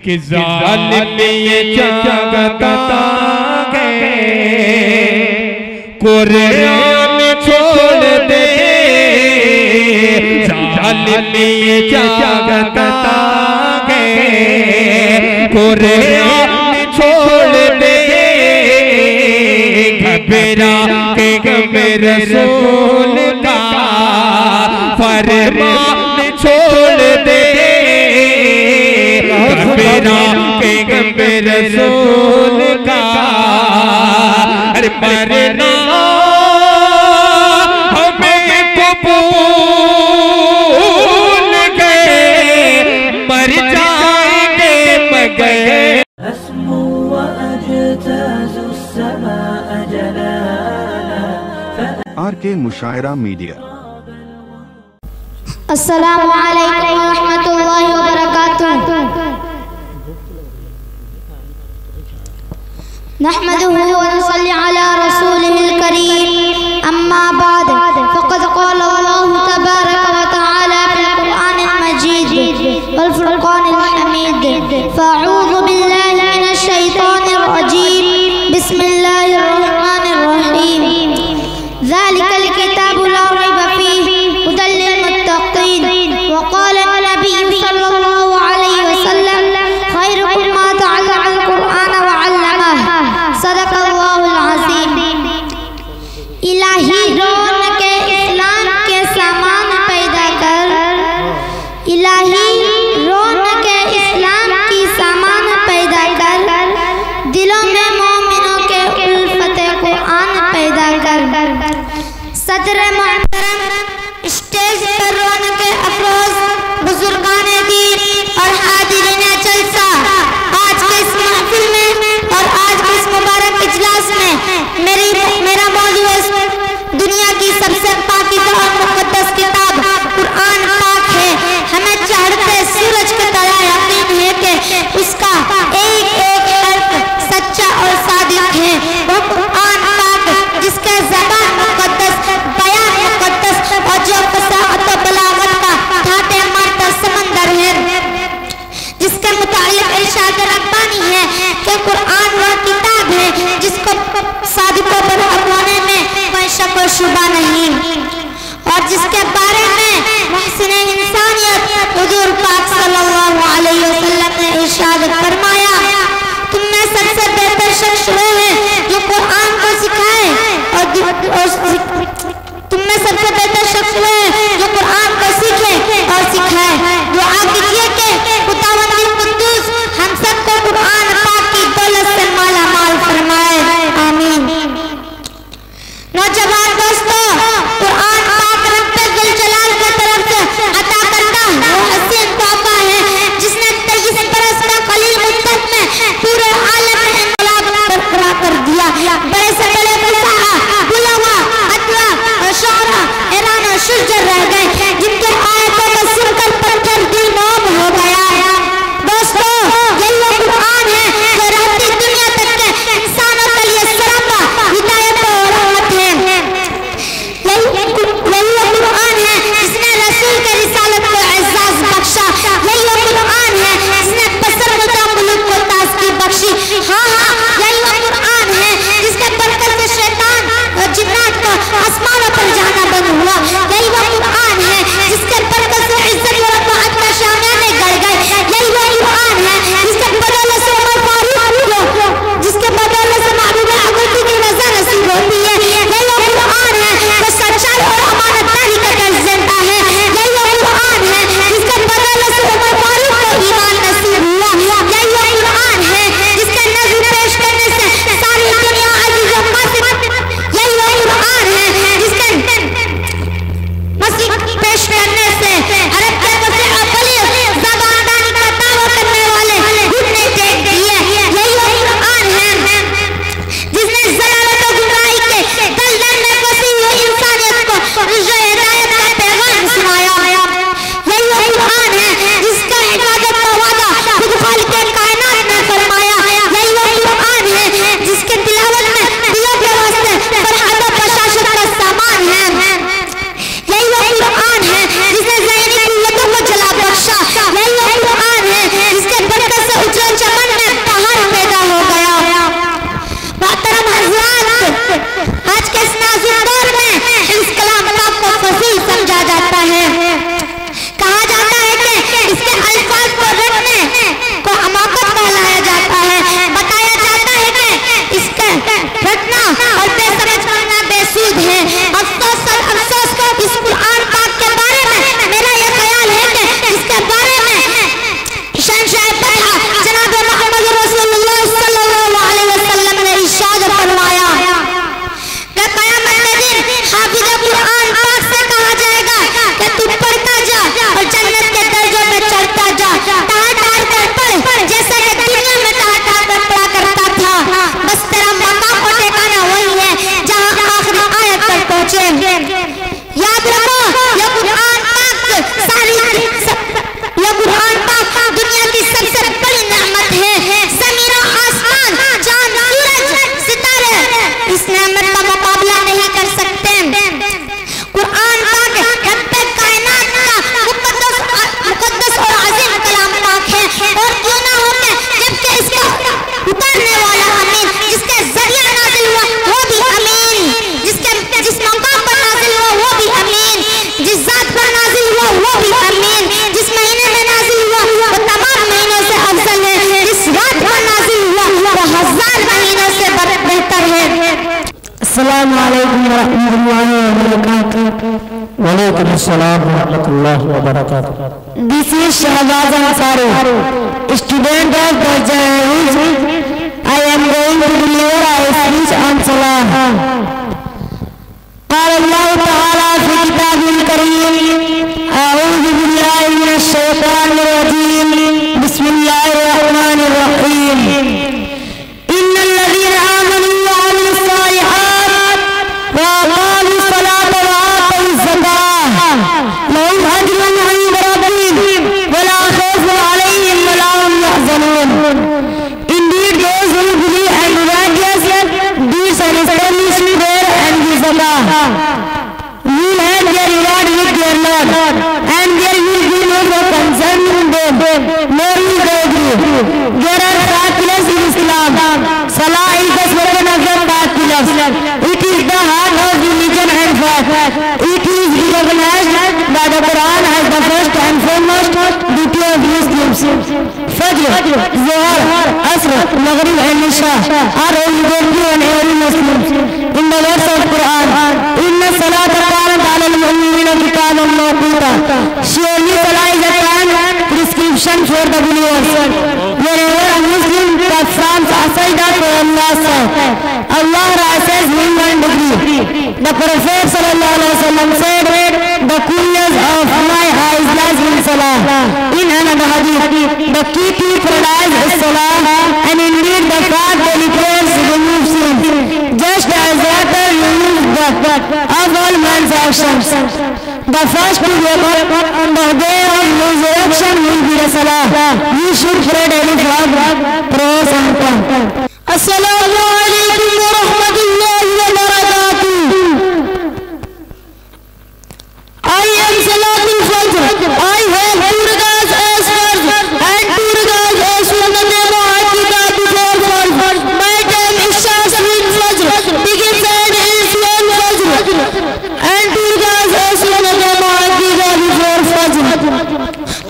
कि ज़ालिम ये जगता गए कुरान छोड़ दे, ज़ालिम ये जगता गए कुरान छोड़ दे, घबरा के गम रसूल का फरमान छोड़ दे, घबरा के गम रसूल का अरे मरना हमें कबूल गए, मर जाएंगे मगर RK मुशायरा मीडिया। अस्सलामु अलैकुम व रहमतुल्लाहि व बरकातुहू। नहमदुहु व नसल्ली अला रसूलिहिल करीम, अम्मा बाद फ़क़द क़ाल अल्लाहु तबारक व तआला फ़िल क़ुरआनिल मजीद वल फ़ुरक़ानिल हमीद, फ़अऊज़ु बिल्लाहि मिनश शैतानिर रजीम, बिस्मिल्लाहिर रहमानिर रहीम। ज़ालिकल किताबु ला रैब फ़ीहि हुदल लिल मुत्तक़ीन, व क़ाल अन्नबिय्यु सल्लल्लाहु अलैहि वसल्लम खैरुकुम मा तअल्लमल क़ुरआन व अल्लमह, सदक़ल्लाहुल अज़ीम। इलाही रौनक इस्लाम के सामान पैदा कर, इलाही रौनक इस्लाम की सामान पैदा कर, दिलों में मोमिनों के उल्फत कुरान पैदा कर। सदर मोहतरम, स्टेज पर रौनक अफरोज बुजुर्गाने दीन और हाजिरीने जलसा, आज के इस महफिल में और आज के इस मुबारक इजलास में मेरा मौजू है दुनिया की सबसे पाकीज़ा और मुक़द्दस किताब कुरान पाक है। हमें चढ़ते सूरज की तरह यकीन है कि उसका एक एक हर्फ सच्चा और सादिक है। वो कुरान पाक जिसके ज़बान मुक़द्दस, बयान मुक़द्दस और जो फसाहत और बलागत का ठाटे मारता समंदर है, जिसके मुतालिक इरशाद रब्बानी है कि कुरान वह किताब है जिसको सादिकों पर अपनाने में कोई शक और शुबा नहीं, और जिसके बारे में मुहसिन इंसानियत हुजूर पाक सल्लल्लाहु अलैहि वसल्लम ने इरशाद फरमाया, तुम में सबसे बेहतर शख्स वो है जो कुरान को सिखाए, और तुम में सबसे बेहतर शख्स वो है जो कुरान को सीखे और सिखाए। दुआ कीजिए कि खुदावंद कुद्दूस हम सबको कुरान पाक की दौलत से माला माल फरमाए, आमीन। नौजवान दोस्तों, कुरान पाक रब्बे जुल जलाल की तरफ से अता करता वो हसीन तोहफा है जिसने 23 अस्सलाम वालेकुम व रहमतुल्लाहि व बरकातुहू। वालेकुम अस्सलाम व रहमतुल्लाहि व बरकातुहू। This is Shahbaz Ansari, student of Darja Hafiz. I am going to deliver a speech on Salah. قال الله تعالى في كتابه الكريم: أعوذ بالله من الشيطان الرجيم. بسم الله الرحمن الرحيم. إن الذين آمنوا وعملوا الصالحات وأقاموا الصلاة وآتوا الزكاة لهم أجر عند ربهم ولا خوف عليهم ولا هم يحزنون. Indeed, those who believe and do righteous deeds and establish prayer and give zakah will have their reward with their Lord, and there will be no concern in them, nor will they grieve. There are 5 pillars in Islam. Salah is the second of the 5 pillars. It is the heart of religion and faith. It is recognized by the Quran as the first and foremost duty of Muslims. Fajr, Zohar, Asr, Maghrib and Isha are obligatory on every Muslim. In the words of Quran, Inna salata kanat ala al-mu'minina kitaban mawquta. Surely Salah is a time prescription for the believers. Whenever a Muslim performs a sajda to Allah's side, Allah rises him 1 degree. The Prophet sallallahu alaihi wasallam said, the coolness of my eyes lies in Salah. In another hadith, the key to paradise is Salah, and indeed the fact delicates removes sin, just as water removes the of all man's actions. The first to wake up on the day of resurrection will be the Salah. You should pray daily for prayers and prayer. Assalamu alaikum wa rahmatullahi wa barakatuh. I am Salatul Fajr. I have 2 rakats as farz and 2 rakats as sunnat muakkada before farz. My time is Shaswin Fajr begins and ends when Fajr, and 2 rakats as sunnat muakkada before Fajr.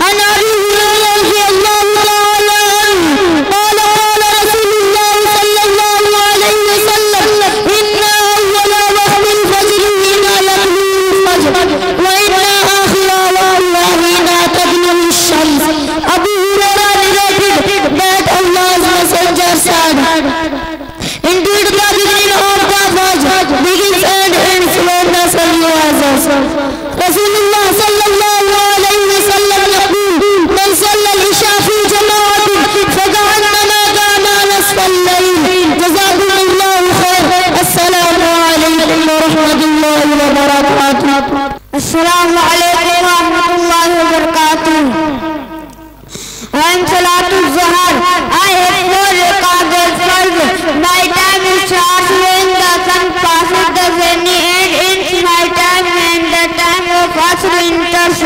And Abi Hurairah radhiyallahu ta'ala anhu qala qala Rasulullah sallallahu alayhi wa sallam, inna awwala waqti al-fajr hina yatlu al-fajr wa inna akhira waqtihi hina tadlu ash-shams. Abu Hurairah narrated that Allah's Messenger said, indeed the beginning of the Fajr begins and ends when the sun rises. Rasulullah sallallahu alayhi wa sallam yaqul, man salla al-isha fi jama'atin faka'annama qama nisfa al-layl. Jazakumullahu khair. Assalamu alaykum wa rahmatullahi wa barakatuh. Assalamu alaykum wa rahmatullahi wa barakatuh. I am Salatul Zuhar. I have 4 rakats as farz. My time is starts when the sun passes the zenith and ends my time when the time of Asr enters.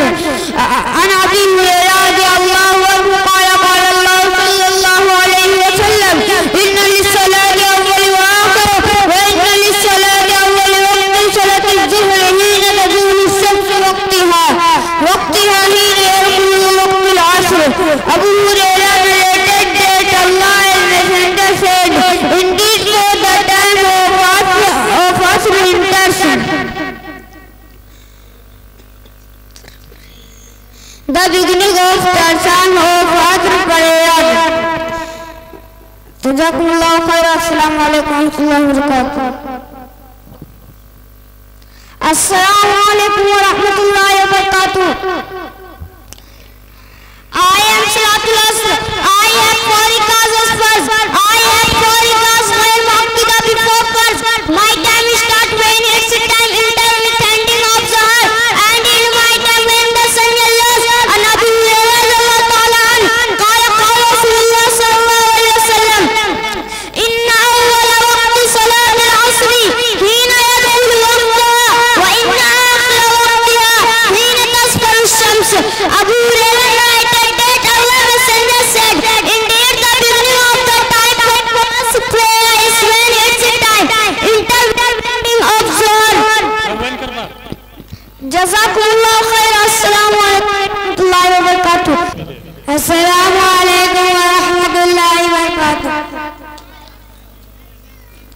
An Abi Hurairah radhiyallahu anhu qala qala Allah sallallahu alayhi wa sallam, inna lis-salati awwal wa akhir wa inna lis-salati awwal waqtin salati az-zuhr hina tazulu ash-shams waqtiha hina yarkulu waqt al-asr. Abu Hurairah related that Allah and Messenger said, indeed for the time of Asr enters, the beginning of the sun of Asr prayer. Jazakumullahu khair. Assalamu alaikum wa rahmatullahi wa barakatuh. Assalamu alaikum wa rahmatullahi wa barakatuh. I am Salatul Asr. I have 4 rakats as farz. I have 4 rakats muakkada before farz. My time starts when its time enters with ending of Zuhr, and in my time when the sun rises. And Abu Hurairah radhiyallahu ta'ala anhu qala qala Rasulullah sallallahu alayhi wa sallam, inna awwala waqti salat al-asr hina yadkhulu waqtaha wa inna akhira waqtiha hina tasfaru ash-shams. Abu Hurairah related that Allah Messenger said,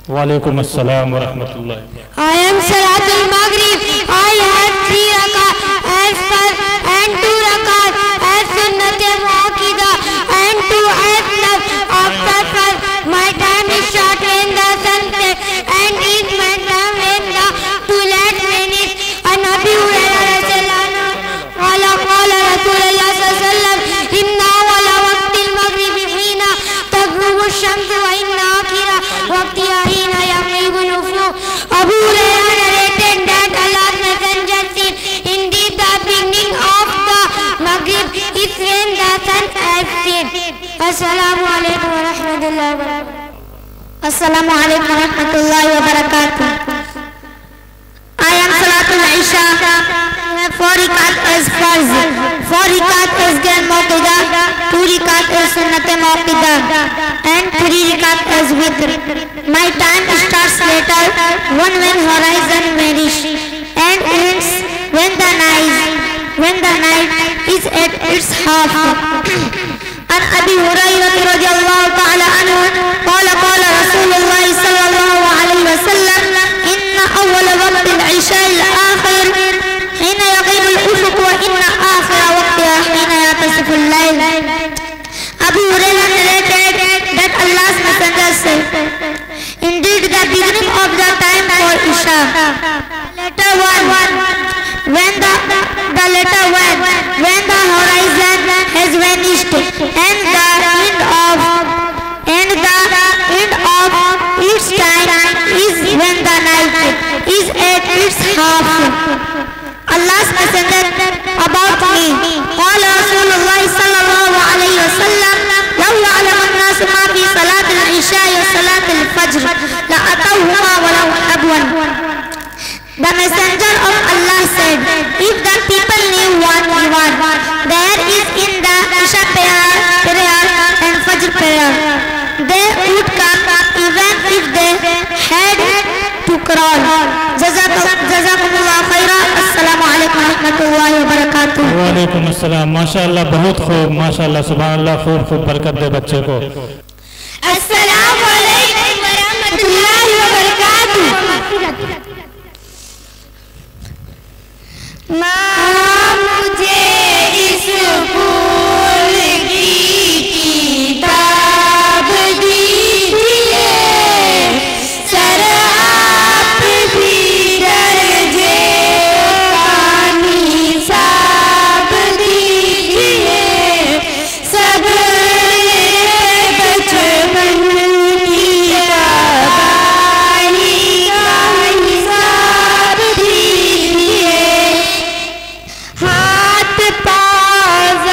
वालेकुम अस्सलाम व रहमतुल्लाह। I am Salatul Maghrib. I have 3 rakat as per and 2 rakat as sunnat muakkida and 2 as nafil after fard. My time is short when the sun sets and is my time when the twilight vanishes. An Abi Hurairah radhiyallahu anhu qala qala Rasulullah sallallahu alaihi wasallam inna awwala waqtil maghribi hina taghrubu ash-shamsu wa inna akhira waqtiha hina yaghibu an-nufur. Abu Hurairah narrated that Allah's Messenger said, indeed the beginning of the Maghrib is when the sun has set. Assalamu alaikum wa rahmatullahi wa barakatuh. Assalamu alaikum wa rahmatullahi wa barakatuh. I am Salatul Isha. 4 rakat as farz, 4 rakat as grand muakkida, 2 rakat as sunnat muakkida and 3 rakat as witr. My time starts later, one when horizon vanishes and ends when the night is at its half. An Abi Hurairah radhiyallahu ta'ala anhu qala qala Rasulullah sallallahu alayhi wa sallam inna awwala waqti al-isha al-akhir hina yaghib al-ufuq wa inna akhira waqtiha hina yatasifu al-layl. Abu Hurairah narrated that Allah's Messenger said, indeed the beginning of the time for Isha, later one, when the horizon has vanished and the end of its time is when the night is at its half. Allah's Messenger about me قال رسول الله صلى الله عليه وسلم لو يعلم الناس ما في صلاة العشاء وصلاة الفجر لأتوهما ولو حبوا. The Messenger of Allah said, if the people knew what reward there is in the Isha prayer and Fajr prayer, they would come even if they had to crawl. Jazakumullah khairan. Assalamu alaikum wa rahmatullahi wa barakatuh. वालेकुम अस्सलाम। माशाअल्लाह, बहुत खूब, माशाअल्लाह, सुभानअल्लाह, खूब खूब बरकत दे बच्चे को। अस्सलामु अलैकुम व रहमतुल्लाहि व बरकातुह। माँ मुझे इस फूल की किताब दीजिए, सर आप भी दर्जे पानी साब दीजिए, सब बचपन की आबादी का हिसाब दीजिए। हाथ पाँव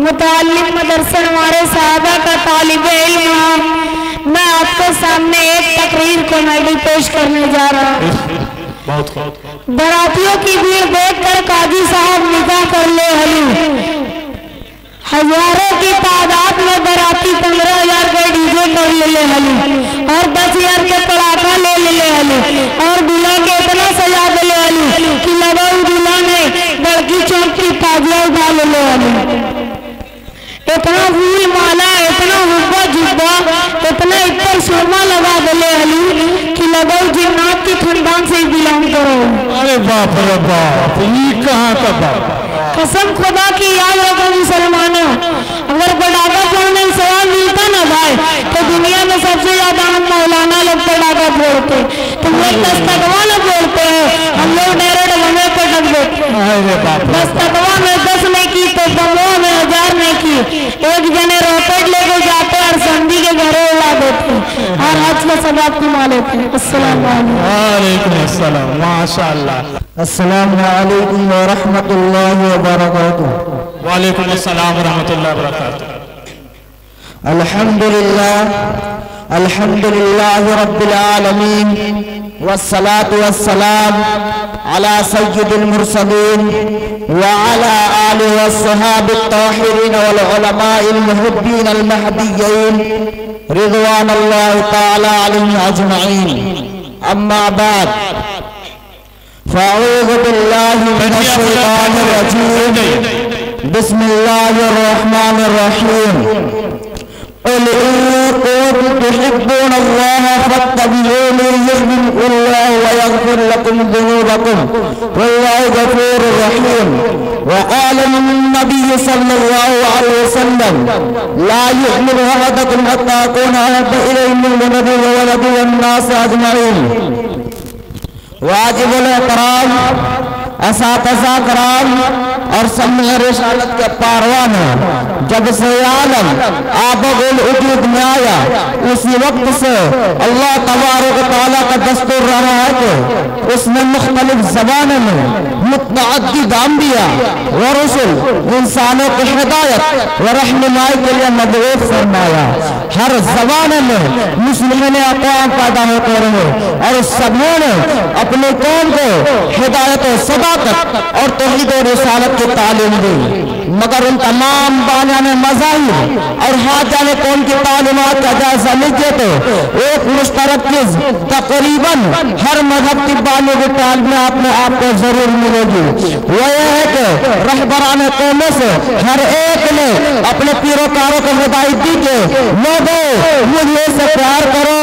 मुताल्लिम मदरसा हमारे साहबा का तालिब इल्म, मैं आपके सामने एक तकरीर को मैं पेश करने जा रहा हूँ। बरातियों की भीड़ देखकर काजी साहब निगाह कर ले हली, हजारों की तादाद में बराती 15,000 के डीजे कर ले हली और 10,000 के पड़ाका ले हली और दूल्हा के इतना सजा दे हली कि लगा दूल्हा ने लड़की चौक की ताजिया उठा ले हली। इतना फूल माला, इतना हुब्बा जुब्बा, इतना इतर शोभा लगा दे हली कि लगा जिन्नात की खानदान से बिलोंग करो। अरे बाप रे बाप, ये कहाँ का बाप। कसम खुदा की याद रखो मुसलमानों, अगर पटाखा फोड़ने में सवाल मिलता ना भाई तो दुनिया में सबसे ज्यादा हम मौलाना लोग पटाखा फोड़ते, तुम लोग दस्तकवा न फोड़ते हो, हम लोग डायरेक्ट हमें पटक देते। दस्तकवा में 10 नहीं की तो बमों में 1000 नहीं की, एक जने रॉकेट लेके जाते और संधि के घरों उड़ा देते और आज का सबक कमा लेते। अस्सलाम वालेकुम अस्सलाम, माशाअल्लाह। अस्सलामु अलैकुम व रहमतुल्लाहि व बरकातुहू। वालेकुम अस्सलाम व रहमतुल्लाहि व बरकातुहू। अल्हम्दुलिल्लाह रब्बिल आलमीन वस्सलातु वस्सलाम अला सय्यिदिल मुरसलीन व अला आलिहि वस्सहाबित ताहिरीन वल उलमाइल मुहिब्बीन अल महदिय्यीन रिज़वानुल्लाहि तआला अलैहिम अजमईन। अम्मा बाद फ़अऊज़ु बिल्लाहि मिनश शैतानिर रजीम। बिस्मिल्लाहिर रहमानिर रहीम। क़ुल इन कुन्तुम तुहिब्बूनल्लाह फत्तबिऊनी युहब्बुकुमुल्लाह व यग़फिर लकुम ज़ुनूबकुम वल्लाहु गफ़ूरुर रहीम। व क़ाला नबी सल्लल्लाहु अलैहि वसल्लम ला यु'मिनु अहदुकुम हत्ता अकूना अहब्बा इलैहि मिन वलदिही व वलदिही वन नास अजमईन। वाजिबुल एहतराम असातिज़ा कराम और समय रिसालत के पारवान जब से आलम आबुल वजूद में आया उसी वक्त से अल्लाह तबारक व तआला का दस्तूर रहा है कि उसने मुख्तलिफ ज़बानों में मुतअद्दिद अंबिया व रसूल इंसानों की हिदायत व रहनुमाई के लिए मबऊस फरमाया। हर ज़बान में मुस्लिमीन अक़वाम पैदा होते रहे और सबों ने अपने कौम को हिदायत व सदाकत और तौहीद और रिसालत की तालीम दी, मगर उन तमाम बानियाने मज़ाहिब और हाजाने कौम की तालीमात का जायजा लीजिए तो एक मुश्तरक चीज तकरीबन हर मजहब की बानी की तालीम में अपने आप को जरूर मिलेगी। वह यह है कि रहबरान कौमों से हर एक ने अपने पीरोकारों को हिदायत दी कि लोगों मुझे से प्यार करो,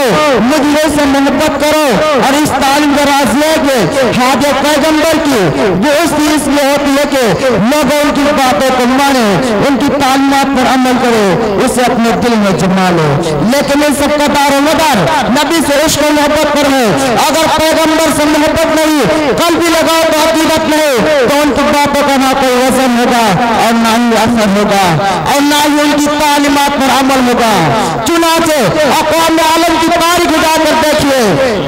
मुझे से मोहब्बत करो और इस तालीम का राज है कि हाज पैगम्बर की जो इसलिए होती है कि लोग उनकी बातों को माने, उनकी तालीमात पर अमल करे, उसे अपने दिल में जमा लो। लेकिन इन सबका दारोमदार नबी से इश्क मोहब्बत पर है। अगर पैगम्बर से मोहब्बत नहीं, कल भी लगाओ तो अकीदत नहीं, तो उनकी बातों का ना कोई वजन होगा और ना ही असर होगा और ना ही उनकी तालीमात पर अमल होगा। चुनाचे अक़वाम आलम की तारीख उजागर देखिए,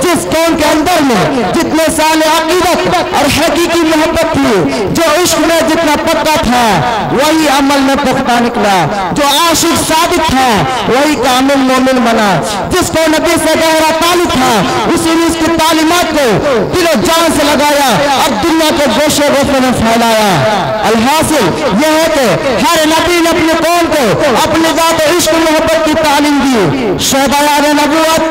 जिस कौम के अंदर में जितने साल अकीदत और हकीकी मोहब्बत थी, जो इश्क में जितना पक्का था वही अमल में पुख्ता निकला, जो आशिक साबित था वही कामिल मोमिन बना, जिसको नबी से गहरा ताल्लुक था उसी ने इसकी तालीमात को दिलो जान से लगाया और दुनिया के गोशे गोशे में फैलाया। अलहासिल यह है कि हर नबी ने अपने कौम को अपने जात इश्क मोहब्बत की तालीम दी। शहदायान नबूवत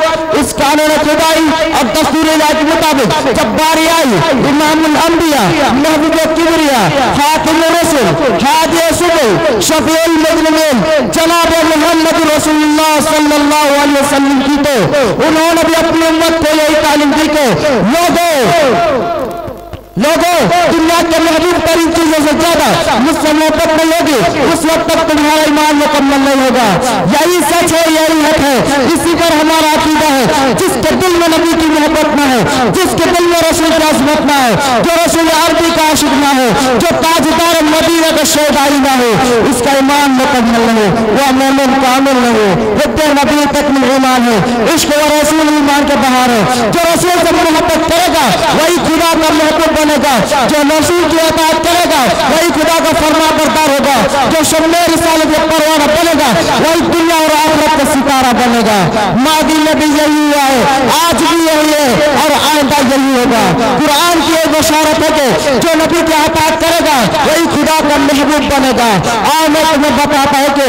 इस कानून खुदाई और दस्तूर इलाही के मुताबिक जब बारी आई इमामुल अंबिया महबूब किबरिया खातिमुर रसूल हादी सुबह शफीउल मुज़लिमीन जनाब मोहम्मद रसूलुल्लाह सल्लल्लाहु अलैहि वसल्लम की तो उन्होंने भी अपनी उम्मत को यही तालीम दी कि लोगों दुनिया के महबूब तरीन चीजों से ज्यादा मुझसे मोहब्बत नहीं होगी उस वक्त तक तुम्हारा ईमान मुकम्मल नहीं होगा। यही सच है, यही हक है, इसी पर हमारा अकीदा है। जिसके दिल में नबी की मोहब्बत ना हो, जिसके दिल में रसूल की अज़मत ना हो, जो रसूल अरबी का आशिक ना हो, जो ताजदार मदीना का शोदाई ना हो, इसका ईमान मुकम्मल न हो, वह मोमिन कामिल न हो। हुब्बे नबी तकमील ईमान है, इश्क व रसूल ईमान के बहार है। जो रसूल से मोहब्बत करेगा वही खुदा का महबूब बनेगा, जो रसूल की इताअत करेगा वही खुदा का फरमाबरदार होगा, जो शम्मे रिसालत का परवाना बनेगा वही दुनिया और आखिरत का सितारा बनेगा। मादी में भी यही हुआ है, आज भी यही है और आइंदा यही होगा। कुरान की एक बशारत है कि जो नबी की इताअत करेगा वही खुदा का महबूब बनेगा। आज मैं तुम्हें बताता हूँ कि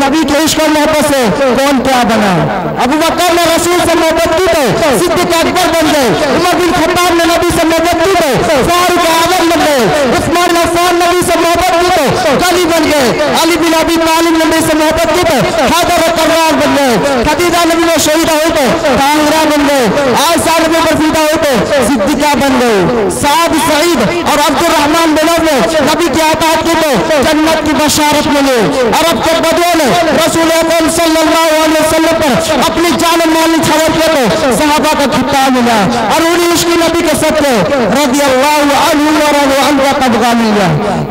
नबी के इश्क और मोहब्बत से कौन क्या बना। अबू बकर ने रसूल से मोहब्बत की तो सिद्दीक़ अकबर बन गए, उमर बिन खत्ताब ने नबी से मोहब्बत की तो फारूक आज़म बन गए, उस्मान बिन अफ़्फ़ान नबी से मोहब्बत की तो अली बन गए, अली बिन अबी तालिब नबी से मोहब्बत की तो हैदर कर्रार बन गए, खदीजा नबी में शहीदा हुई तो ताहिरा बन गए, आयशा नबी पर फिदा हुई तो सिद्दीक़ा बन गए, साद सईद और अब्दुर्रहमान बिन अव्फ ने नबी की इताअत की तो जन्नत की बशारत मिली। अरब के बदुओं ने रसूल अकरम सल्लल्लाहु अलैहि वसल्लम पर अपनी जान माल खबर किया तो सहाबा का खिताब मिला और उन्हीं इश्क नबी के सत्य रज़ियल्लाहु अन्हु व रज़ू अन्हु का तबगा मिला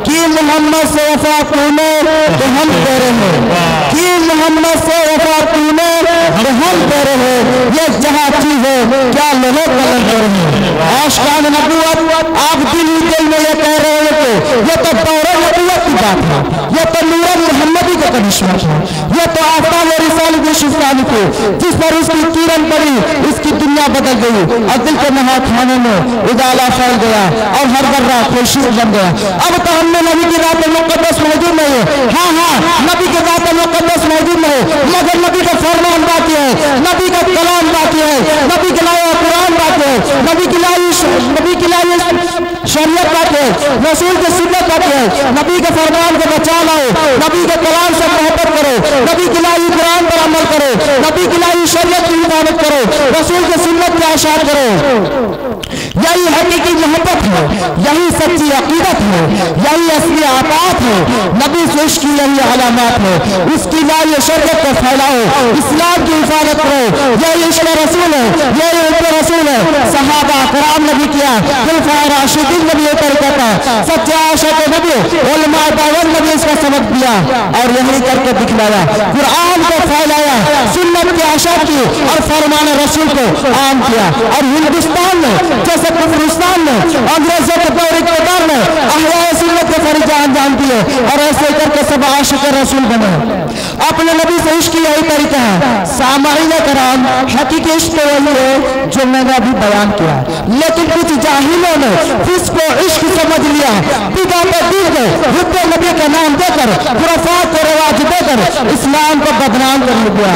कि मोहम्मद से वफा तूने तो हम तेरे हैं, कि मोहम्मद से वफा तूने तो हम तेरे हैं, ये जहाँ चीज है क्या लोगों कलम कर रहे हैं। आशिकान नबूवत आप दिल में ये कह रहे हैं कि ये तो दौरे नबूवत की बात है, ये तो नूर मोहम्मदी का करिश्मा है, ये तो आफ्ताब और रिसालत यूसुफ खानी को जिस पर उसकी किरण पड़ी इसकी दुनिया बदल गई और दिल के नहा खाने में उजाला फैल गया और हर दर्रा खुशी बन गया। अब तो हमने नबी की रात मुक़द्दस मौजूद नहीं है, हाँ हाँ नबी की रात मुक़द्दस मौजूद नहीं, मगर नबी का फरमान बाकी है, नबी का कलाम बाकी है, नबी के लाए कुरान बाकी है, नबी की लाई शरीयत बाकी है, रसूल की सुन्नत बाकी है। नबी के फरमान को बचा लाओ, नबी के कलाम से मोहब्बत करो, नबी की लाई कुरान पर अमल करो, नबी की लाई शरीयत की हिफाजत करो, रसूल की सुन्नत की आशात करो। यही हकीकी मोहब्बत है, यही सच्ची अकीदत है, यही असली आतात है। नबी से इश्क की यही अलामत है, उसकी लाई शरीयत को फैलाओ, इस्लाम की हिफाजत करो, यही इश्क रसूल है, यही उम्मत रसूल है। सहाबा कराम नबी किया, खुलफाए राशिदीन नबी तरीका था, सच्चे आशिक नबी उलमाए देवबंद नबी इसका सबक दिया और यही करके दिखलाया, कुरान को फैलाया, सुन्नत की आशा की और फरमान रसूल को आम किया। और हिंदुस्तान में जैसे कुफरिस्तान में अंग्रेजों के दौर इक़्तिदार ने अहले सुन्नत के फरीज़ा अंजाम दिए और ऐसे करके सब आशिक रसूल बने। अपने नबी से इश्क की यही तरीका है। सामाईन कराम हकीकी इश्क तो वही है जो मैंने अभी बयान किया, लेकिन कुछ जाहिलों ने इसको इश्क समझ लिया, बिदअत दी गए, हुब्बे नबी का नाम देकर खुराफात को रवाज देकर इस्लाम को बदनाम कर दिया,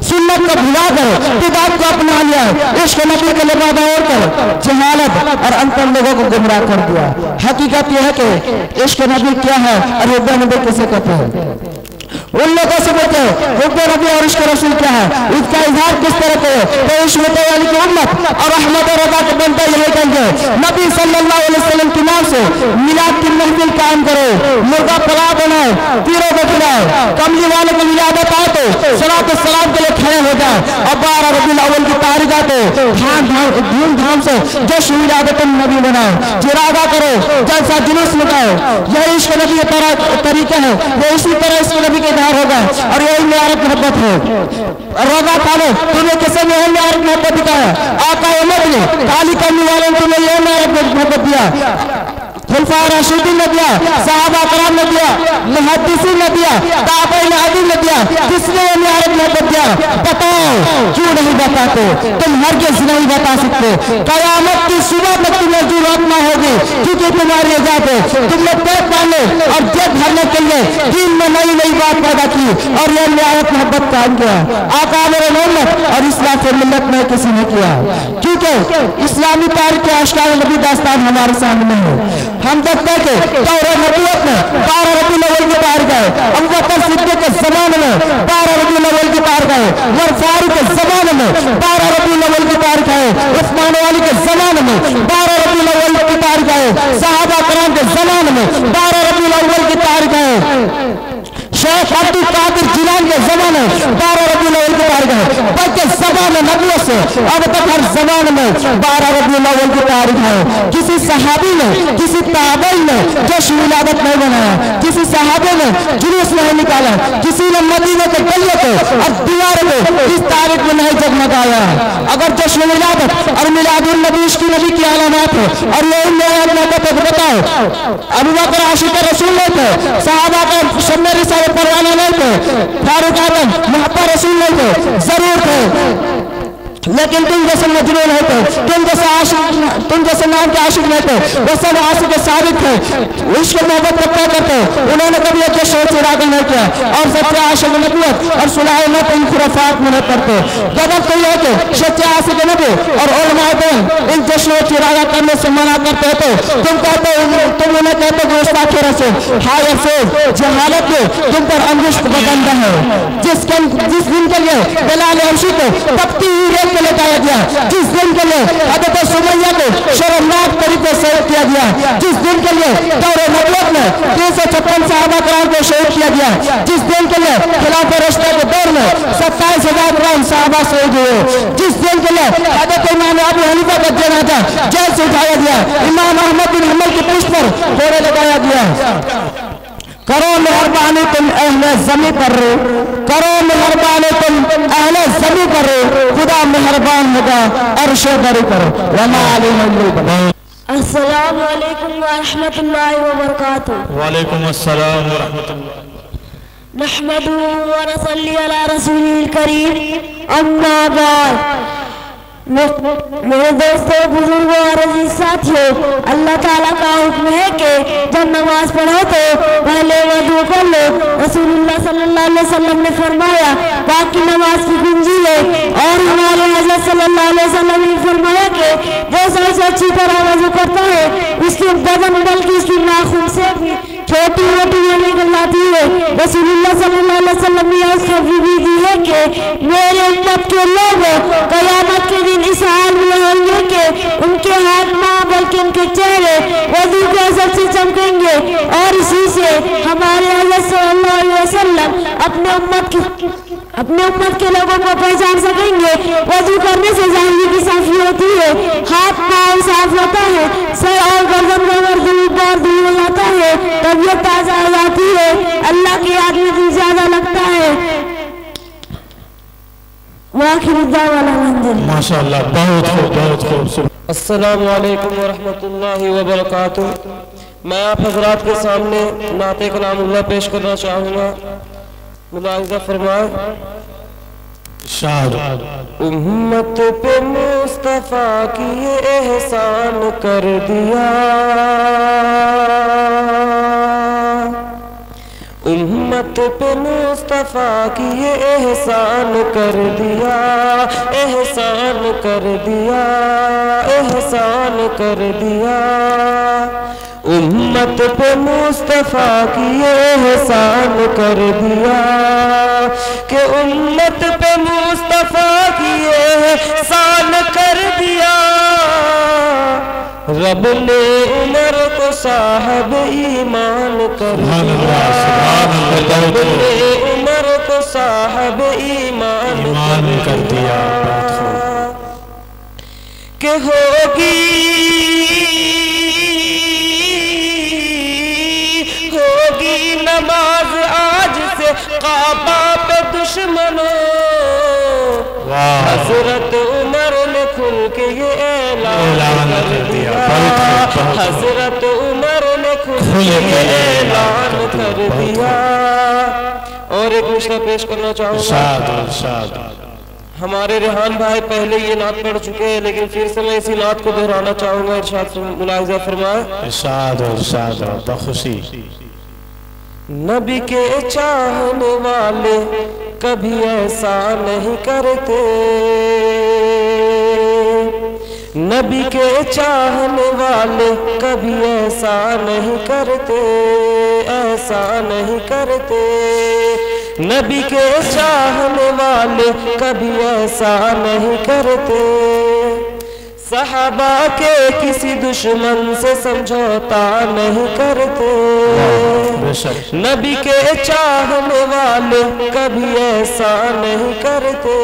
सुन्नत को भुला कर बिदअत को अपना लिया, इश्क नबी के लिबादा ओढ़कर जहालत और अनपढ़ लोगों को गुमराह कर दिया। हकीकत यह है कि इश्क नबी क्या है और हुब्बे नबी किसे कहते हैं। उन लोगों से बचे हुब्बे नबी और इश्क रसूल क्या है, इसका इजहार किस तरह करो तो इश्क वाली की उम्मत और अहमद रज़ा के बंदे यही कहेंगे नबी सल्लल्लाहु अलैहि वसल्लम के नाम से मिलाद की महफिल कायम करो, मुर्गा पुलाव बनाओ, पीरों को खिलाओ, कमली वाले को मिलादत आए तो सलात सलाम के लिए खड़े हो जाओ और 12 रबीउल अव्वल की तारीख आते धूमधाम से जश्न मिलादत नबी बनाओ, चिरागा करो, जलसा जुलूस लगाओ। यही इश्क नबी का तरीका है, ये इसी तरह इश्क नबी के होगा और यही न्यारत मोहब्बत है। रोजा खालो तुम्हें किसी ने यही न्यारत मोहब्बत दिखाया, आका उमर ने काली करने वालों ने तुम्हें यही न्यारत मोहब्बत दिया, खुलफाए राशिदीन ने दिया, सहाबा कराम ने दिया, मुहद्दिसीन ने दिया, ताबईन अदीम ने दिया, किसने ये न्यारत मोहब्बत दिया बताओ, क्यों नहीं बताते? तुम हरगिज़ नहीं बता सकते। क़यामत की सुबह तक तुम्हें ज़रूरत न होगी क्योंकि तुम्हारी इजाज़त तुमने पेट पालने और जेब भरने के लिए दीन में नई नई बात पैदा की और यह न्यारत मोहब्बत कायम किया। आका मेरे मोहम्मद और इस्लाम से मिल्लत में किसी ने किया, क्योंकि इस्लामी तारीख के आशिकान नबी दास्तान हमारे सामने है। हम देखते हैं कि दौरे नबूवत में 12 रबीउल अव्वल की तारीख है, अबू बकर सिद्दीक़ के ज़माने में 12 रबीउल अव्वल की तारीख है, उमर फारूक के ज़माने में 12 रबीउल अव्वल की तारीख है, उस्मान वाली के ज़माने में 12 रबीउल अव्वल की तारीख है, सहाबा कराम के ज़माने में 12 रबीउल अव्वल की तारीख है, शेख अब्दुल कादिर जिलानी के ज़माने 12 रबीउल अव्वल की तारीख है। बल्कि ज़माने नबूवत से अब तक हर जमाने में 12 रबीउल अव्वल की तारीख है। किसी सहाबी ने, किसी ताबई ने जश्न विलादत नहीं बनाया, किसी सहाबे ने जुलूस नहीं निकाला, किसी ने मदीने के गलियों को और दीवारों को इस तारीख में नहीं जगमगाया। अगर जश्न विलादत और मिलादुन नबी की नबी की अलामत है और ये बताओ, अबू बकर आशिक रसूल नहीं थे, सहाबा का शम्मे रिसाले परवाना नहीं थे, फारूक आजम मुहब्बत रसूल नहीं थे, जरूर थे, लेकिन तुम जैसे मजनून है थे, तुम जैसे आशिक, तुम जैसे नाम के आशिक नहीं थे, वो सब आशिक साबित थे, इसको मोहब्बत रखा करते। उन्होंने कभी एक शोर चिरागा नहीं किया और सच्चे आशिक नबूवत और सुलह मत इन खुराफात में नहीं करते। गलत तो यह कि सच्चे आशिक नबी और उलमा दीन इन जश्न चिरागा करने से मना करते थे। तुम कहते, तुम उन्हें कहते गुस्ताखी रसूल, हाय अफसोस जहालत में तुम पर अंगुष्ठ बदंदा है। जिस दिन के लिए बिलाल हबशी को तपती हुई रेत में लटाया गया, जिस दिन के लिए हज़रत सुमैया को शर्मनाक तरीके से किया गया, जिस दिन के लिए दौरे नबूवत में 356 सहाबा कराम को शहीद किया गया, जिस दिन के लिए खिलाफत रशीदा के दौर में 27,000 सहाबा शहीद हुए, जिस दिन के लिए हज़रत इमाम अबू हनीफा का जनाजा जेल से उठाया गया, इमाम अहमद बिन हंबल की पुष्ट पर घोड़े लगाया गया। करो मेहरबानी तुम अहले ज़मीं पर रो, करो मेहरबानी तुम अहले ज़मीं पर रो, खुदा मेहरबान होगा अर्शे बरी करो। वमा अलैहि अस्सलामु अलैकुम व रहमतुल्लाहि व बरकातुहू। वालेकुम अस्सलाम व रहमतुल्लाह। नहमदुहू व नसल्ली अला रसूलिल करीम। अम्मा बाद, मेरे दोस्तों, बुजुर्गों और अजीज साथियों, अल्लाह ताला का हुक्म है कि जब नमाज पढ़ो तो पहले वजू कर लो। रसूलुल्लाह सल्लल्लाहु अलैहि वसल्लम ने फरमाया बाकी नमाज की कुंजी है। और हमारे हज़रत सल्लल्लाहु अलैहि वसल्लम ने फरमाया कि जो सबसे अच्छी तरह वजू करता है उसके बदन बल्कि उसकी नाखून से भी छोटी मोटी निकल जाती है। रसूलुल्लाह सल्लल्लाहु अलैहि वसल्लम ने खुशखबरी भी दी है कि मेरे उम्मत के लोग क़यामत के दिन इस हाल में होंगे कि उनके हाथ ना बल्कि उनके चेहरे वजू के असर से चमकेंगे। और इसी से हमारे हज़रत सल्लल्लाहु अलैहि वसल्लम अपने उम्मत के लोगों को पहचान सकेंगे। वजू करने से ज़ाहिरी की साफी होती है, हाथ पाँव साफ होता है, सर और गर्दन का बार दूर हो जाता है, तबीयत ताज़ा हो जाती है, अल्लाह की याद में दिल ज़्यादा लगता है। माशाअल्लाह, बहुत खूब, बहुत खूब। अस्सलामु अलैकुम व रहमतुल्लाहि व बरकातुहू। मैं आप हजरात के सामने नाते कलामुल्लाह पेश करना चाहूँगा। मुलाहिज़ा फरमाए। उम्मत पे मुस्तफ़ा की एहसान कर दिया, उम्मत पे मुस्तफ़ा की एहसान कर दिया, एहसान कर दिया, एहसान कर दिया। उम्मत पे मुस्तफ़ा की एहसान कर दिया कि उम्मत पे मुस्तफ़ा की एहसान कर दिया। रब ने उमर को साहब ईमान कर दिया, रब ने उमर को साहब ईमान कर दिया कि होगी नमाज आज से काबा पे दुश्मनों। हजरत उमर ने खुल के ये ऐलान कर दिया, हजरत उमर ने खुल के ये ऐलान कर दिया। और एक मिसरा पेश करना चाहूँगा। हमारे रेहान भाई पहले ये नात पढ़ चुके हैं, लेकिन फिर से मैं इसी नात को दोहराना चाहूँगा। इरशाद मुलाहिज़ा फरमाए। इरशाद इरशाद बखुशी। नबी के चाहने वाले कभी ऐसा नहीं करते, नबी के चाहने वाले कभी ऐसा नहीं करते, ऐसा नहीं करते। नबी के चाहने वाले कभी ऐसा नहीं करते। सहाबा के किसी दुश्मन से समझौता नहीं करते। नबी के चाहने वाले कभी ऐसा नहीं करते।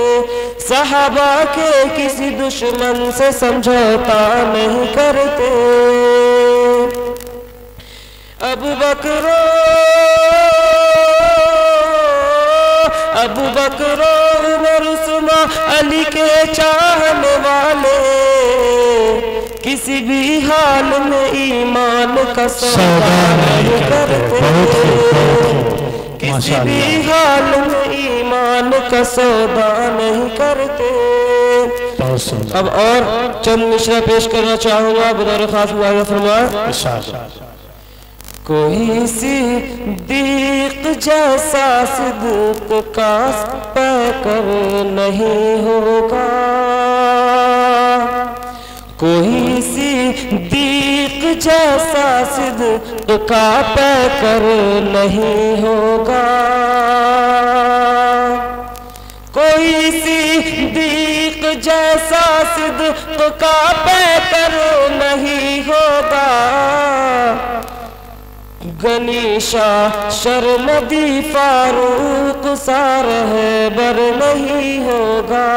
सहाबा के किसी दुश्मन से समझौता नहीं करते। अबू बकरो उमर उस्मान अली के चाहने वाले किसी भी हाल में ईमान का सौदा नहीं करते। किसी भी हाल में ईमान का सौदा नहीं करते। अब और चंद मिश्रा पेश करना चाहूंगा। बदौर खास फरमाए, कोई सिद्दीक जैसा सिद्दीक का पैकर नहीं होगा, कोई सिद्दीक जैसा सिद्दीक का पैकर नहीं होगा, कोई सिद्दीक जैसा सिद्दीक का पैकर नहीं होगा। गनीशा शर्मदी फारूक सा रहबर नहीं होगा,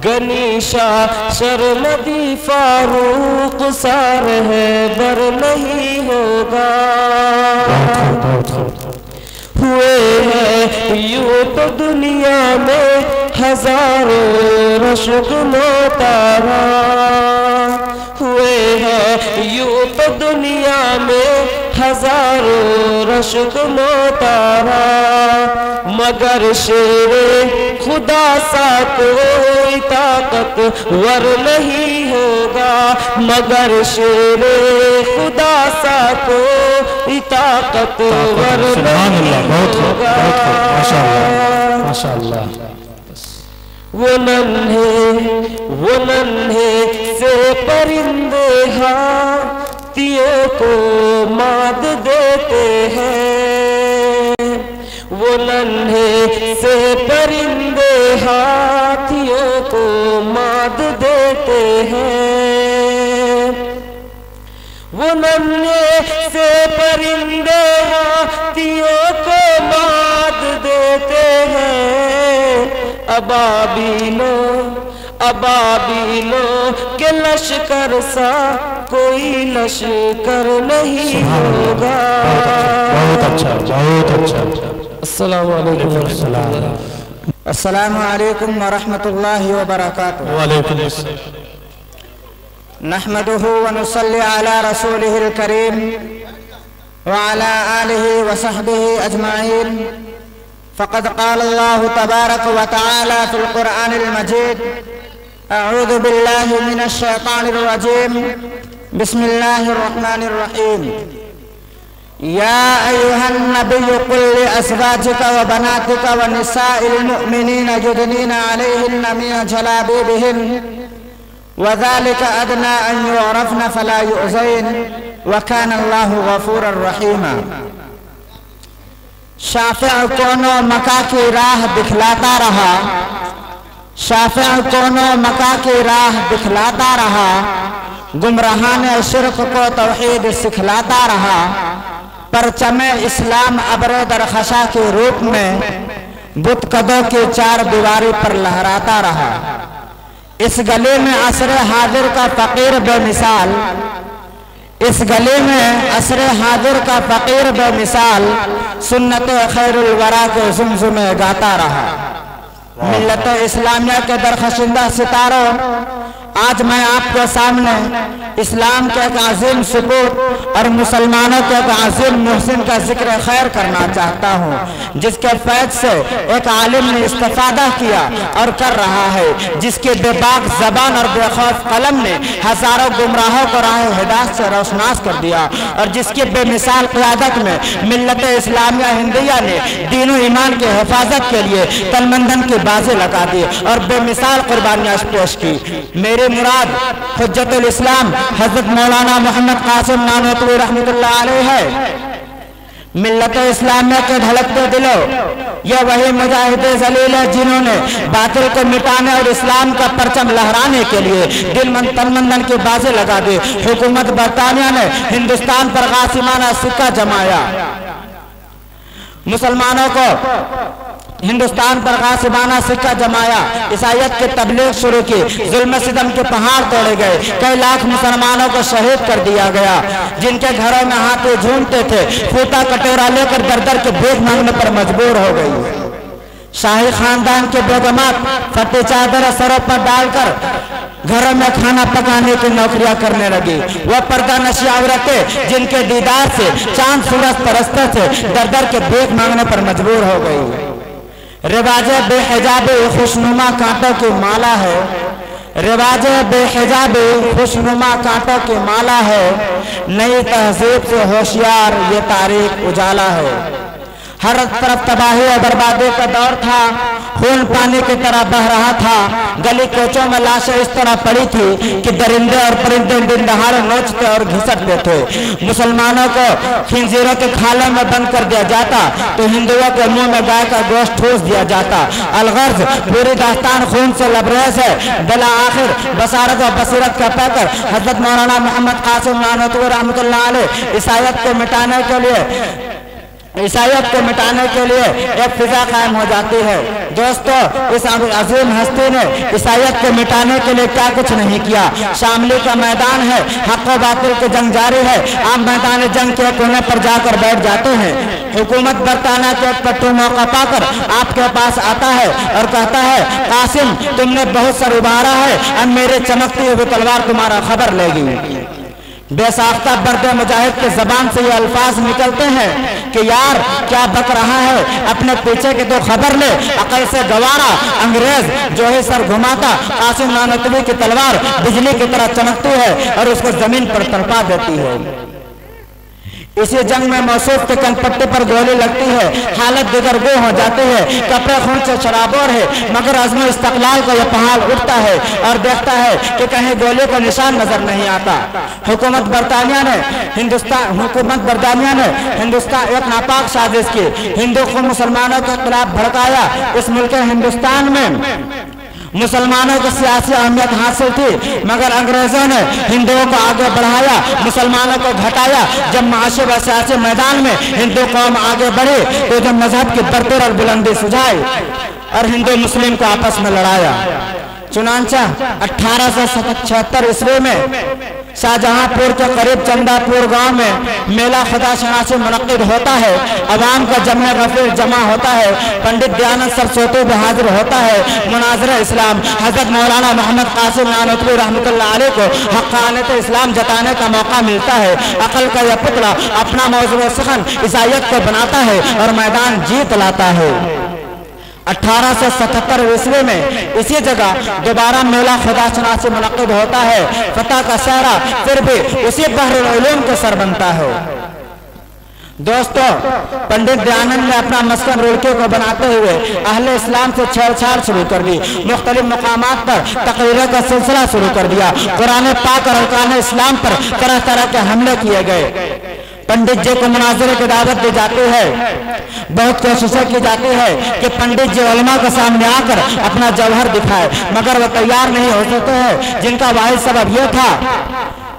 गनीशा शर्मदी फारूक सा रहबर नहीं होगा। हुए हैं यूं तो दुनिया में हजारों रश्क मोतारा, हुए हैं यूं तो दुनिया में हजारों रश्क मोतारा, मगर शेरे खुदा सा कोई ताकतवर नहीं होगा, मगर शेरे खुदा सा कोई ताकतवर नहीं होगा। माशाअल्लाह। वो नन्हे से परिंदे हाथियों को मात देते हैं, वो नन्हे से परिंदे हाथियों को मात देते हैं, वो नन्हे से परिंदे हाथियों को मात देते हैं। अबाबीलो के लश्कर सा कोई लश्कर नहीं होगा। बहुत अच्छा, बहुत अच्छा। अस्सलामु अलैकुम व रहमतुल्लाहि व बरकातुहू। वालेकुम अस्सलाम। नहमदुहु व नुसल्ली अला रसूलिहिल करीम व अला आलिहि व सहबिहि अजमाइन। फ़क़द क़ाल अल्लाहु तबारक व तआला फ़िल क़ुरआनिल मजीद, अऊज़ु बिल्लाहि मिनश शैतानिर रजीम, बिस्मिल्लाहिर रहमानिर रहीम। या अय्युहन नबिय्यु कुल लिअज़वाजिका व बनातिका व निसाइल मुअमिनीना युदनीना अलैहिन्ना मिन जलाबिबिहिन व ज़ालिका अदना अन युअरफ़ना फ़ला युज़ैन व काना अल्लाहु गफ़ूरर रहीमा। शाफ़िअ कोनो मका की राह दिखलाता रहा, शाफ़िअ कोनो मका की राह दिखलाता रहा, गुमराहान शिर्क को तौहीद सिखलाता रहा, परचमे इस्लाम अब्र दरखशा के रूप में बुतकदों की चार दीवारी पर लहराता रहा। इस गली में असर हाजिर का फ़कीर बेमिसाल, इस गली में असर हाजिर का फ़कीर बेमिसाल सुन्नत खैरुल वरा के ज़ुमज़ुमे गाता रहा। मिल्लत इस्लामिया के दरखशिंदा सितारों, आज मैं आपके सामने इस्लाम के एक अजीम सुपूत और मुसलमानों के एक अजीम मुहसिन का जिक्र खैर करना चाहता हूँ, जिसके फैज़ से एक आलिम ने इस्तिफ़ादा किया और कर रहा है, जिसके बेबाक ज़बान और बेखौफ कलम ने हज़ारों गुमराहों को राह हिदायत से रोशनास कर दिया, और जिसकी बेमिसाल क़यादत में मिल्लत इस्लामिया हिंदिया ने दीन और ईमान की हिफाजत के लिए तलमंदन की बाजी लगा दी और बेमिसाल कुर्बानियाँ पेश की। मेरी मुराद हुज्जतुल इस्लाम हज़रत मौलाना मोहम्मद कासिम नानोतवी रहमतुल्लाह अलैह है। मिल्लत इस्लामिया के धड़कते दिलों, यह वही मुजाहिदे जलील है जिन्होंने बातिल को मिटाने और इस्लाम का परचम लहराने के लिए दिल तन मंदन की बाजी लगा दी। हुकूमत बरतानिया ने हिंदुस्तान पर गासिमाना सिक्का जमाया, मुसलमानों को हिंदुस्तान पर गासिबाना सिक्का जमाया, ईसाइयत की तबलीग शुरू की, जुल्म सितम के पहाड़ तोड़े गए, कई लाख मुसलमानों को शहीद कर दिया गया। जिनके घरों में हाथी झूमते थे, फूटा कटोरा लेकर दर दर के भीख मांगने पर मजबूर हो गई। शाही खानदान के बेगमात फटे चादर सरों पर डालकर घरों में खाना पकाने की नौकरियां करने लगी। वह पर्दा नशी औरतें जिनके दीदार से चांद सूरज तरसते थे, दर दर के भीख मांगने पर मजबूर हो गई। रिवाजे बेहिजाबे खुशनुमा कांटों की माला है, रिवाजे बेहिजाबे खुशनुमा कांटों की माला है, नई तहजीब से होशियार ये तारीख उजाला है। हर तरफ तबाही और बर्बादी का दौर था, खून पानी की तरह बह रहा था। गली कोचों में लाशें इस तरह पड़ी थी कि दरिंदे और परिंदे दिन दहाड़े नोचते और घिसटते थे। मुसलमानों को खिंजीरों के खालों में बंद कर दिया जाता तो हिंदुओं के मुंह में गाय का गोश्त ठूस दिया जाता। अलगर्ज पूरी दास्तान खून से लबरेज है। बिला आखिर बसारत और बसीरत का पैकर हजरत मौलाना मोहम्मद कासिम नानतवी रहमतुल्लाह अलैह ईसाइयत को मिटाने के लिए एक फिजा कायम हो जाती है। दोस्तों, इस अजीम हस्ती ने ईसाइयत को मिटाने के लिए क्या कुछ नहीं किया। शामली का मैदान है, हक व बातिल की जंग जारी है। आप मैदान जंग के कोने पर जाकर बैठ जाते हैं। हुकूमत बरताना के एक पट्टू मौका पाकर आपके पास आता है और कहता है, कासिम तुमने बहुत सर उबारा है, अब मेरे चमकती हुई तलवार तुम्हारा खबर लेगी। बेसाख्ता बर्दे मुजाहिद के जबान से ये अल्फाज निकलते हैं कि यार क्या बक रहा है, अपने पीछे की तो खबर ले। अकल से गवारा अंग्रेज जो है सर घुमाता, कासिम नानतवी की तलवार बिजली की तरह चमकती है और उसको जमीन पर तड़पा देती है। इसी जंग में मौसूफ के कनपट्टी पर गोली लगती है, हालत दिगरगो हो जाती है, कपड़े खून से शराबोर है, मगर अज़्म इस्तक़लाल का यह पहाड़ उठता है और देखता है कि कहीं गोली का निशान नजर नहीं आता। हुकूमत बरतानिया ने हिंदुस्तान एक नापाक साजिश की, हिंदू को मुसलमानों के खिलाफ भड़काया। इस मुल्क हिंदुस्तान में मुसलमानों को सियासी अहमियत हासिल थी, मगर अंग्रेजों ने हिंदुओं को आगे बढ़ाया, मुसलमानों को घटाया। जब माशी व सियासी मैदान में हिंदू कौम आगे बढ़ी तो जब मजहब की बरतर और बुलंदी सुझाई और हिंदू मुस्लिम को आपस में लड़ाया। चुनांचा 1876 ईस्वी में शाहजहांपुर के करीब चंदापुर गांव में मेला खुदा शनासी मुनक्किद होता है। अवाम का जम्मे गफीर जमा होता है। पंडित दयानंद सरस्वती भी हाजिर होता है। मुनाज़रा इस्लाम हजरत मौलाना मोहम्मद कासिम नानतवी रहमतुल्लाह अलैह को हक़ानियत इस्लाम जताने का मौका मिलता है। अकल का यह पुतला अपना मौज़ू सखन ईसाइयत को बनाता है और मैदान जीत लाता है। 1877 ईस्वी में इसी जगह दोबारा मेला खुदा शनासी मुनक्किद होता है। फतह का सहरा फिर भी उसी बहरुल उलूम के सर बनता है। दोस्तों, पंडित दयानंद ने अपना मस्कन रुड़की को बनाते हुए अहले इस्लाम से छेड़छाड़ शुरू कर दी। मुख्तलिफ मकामात पर तकरीरों का सिलसिला शुरू कर दिया। कुरान पाक और अरकान इस्लाम पर तरह तरह के हमले किए गए। पंडित जी को मुनाज़रे की दावत दी जाती है। बहुत कोशिशें की जाती है कि पंडित जी उलमा के सामने आकर अपना जौहर दिखाए, मगर वह तैयार नहीं हो सकते हैं। जिनका वाहिद सबब यह था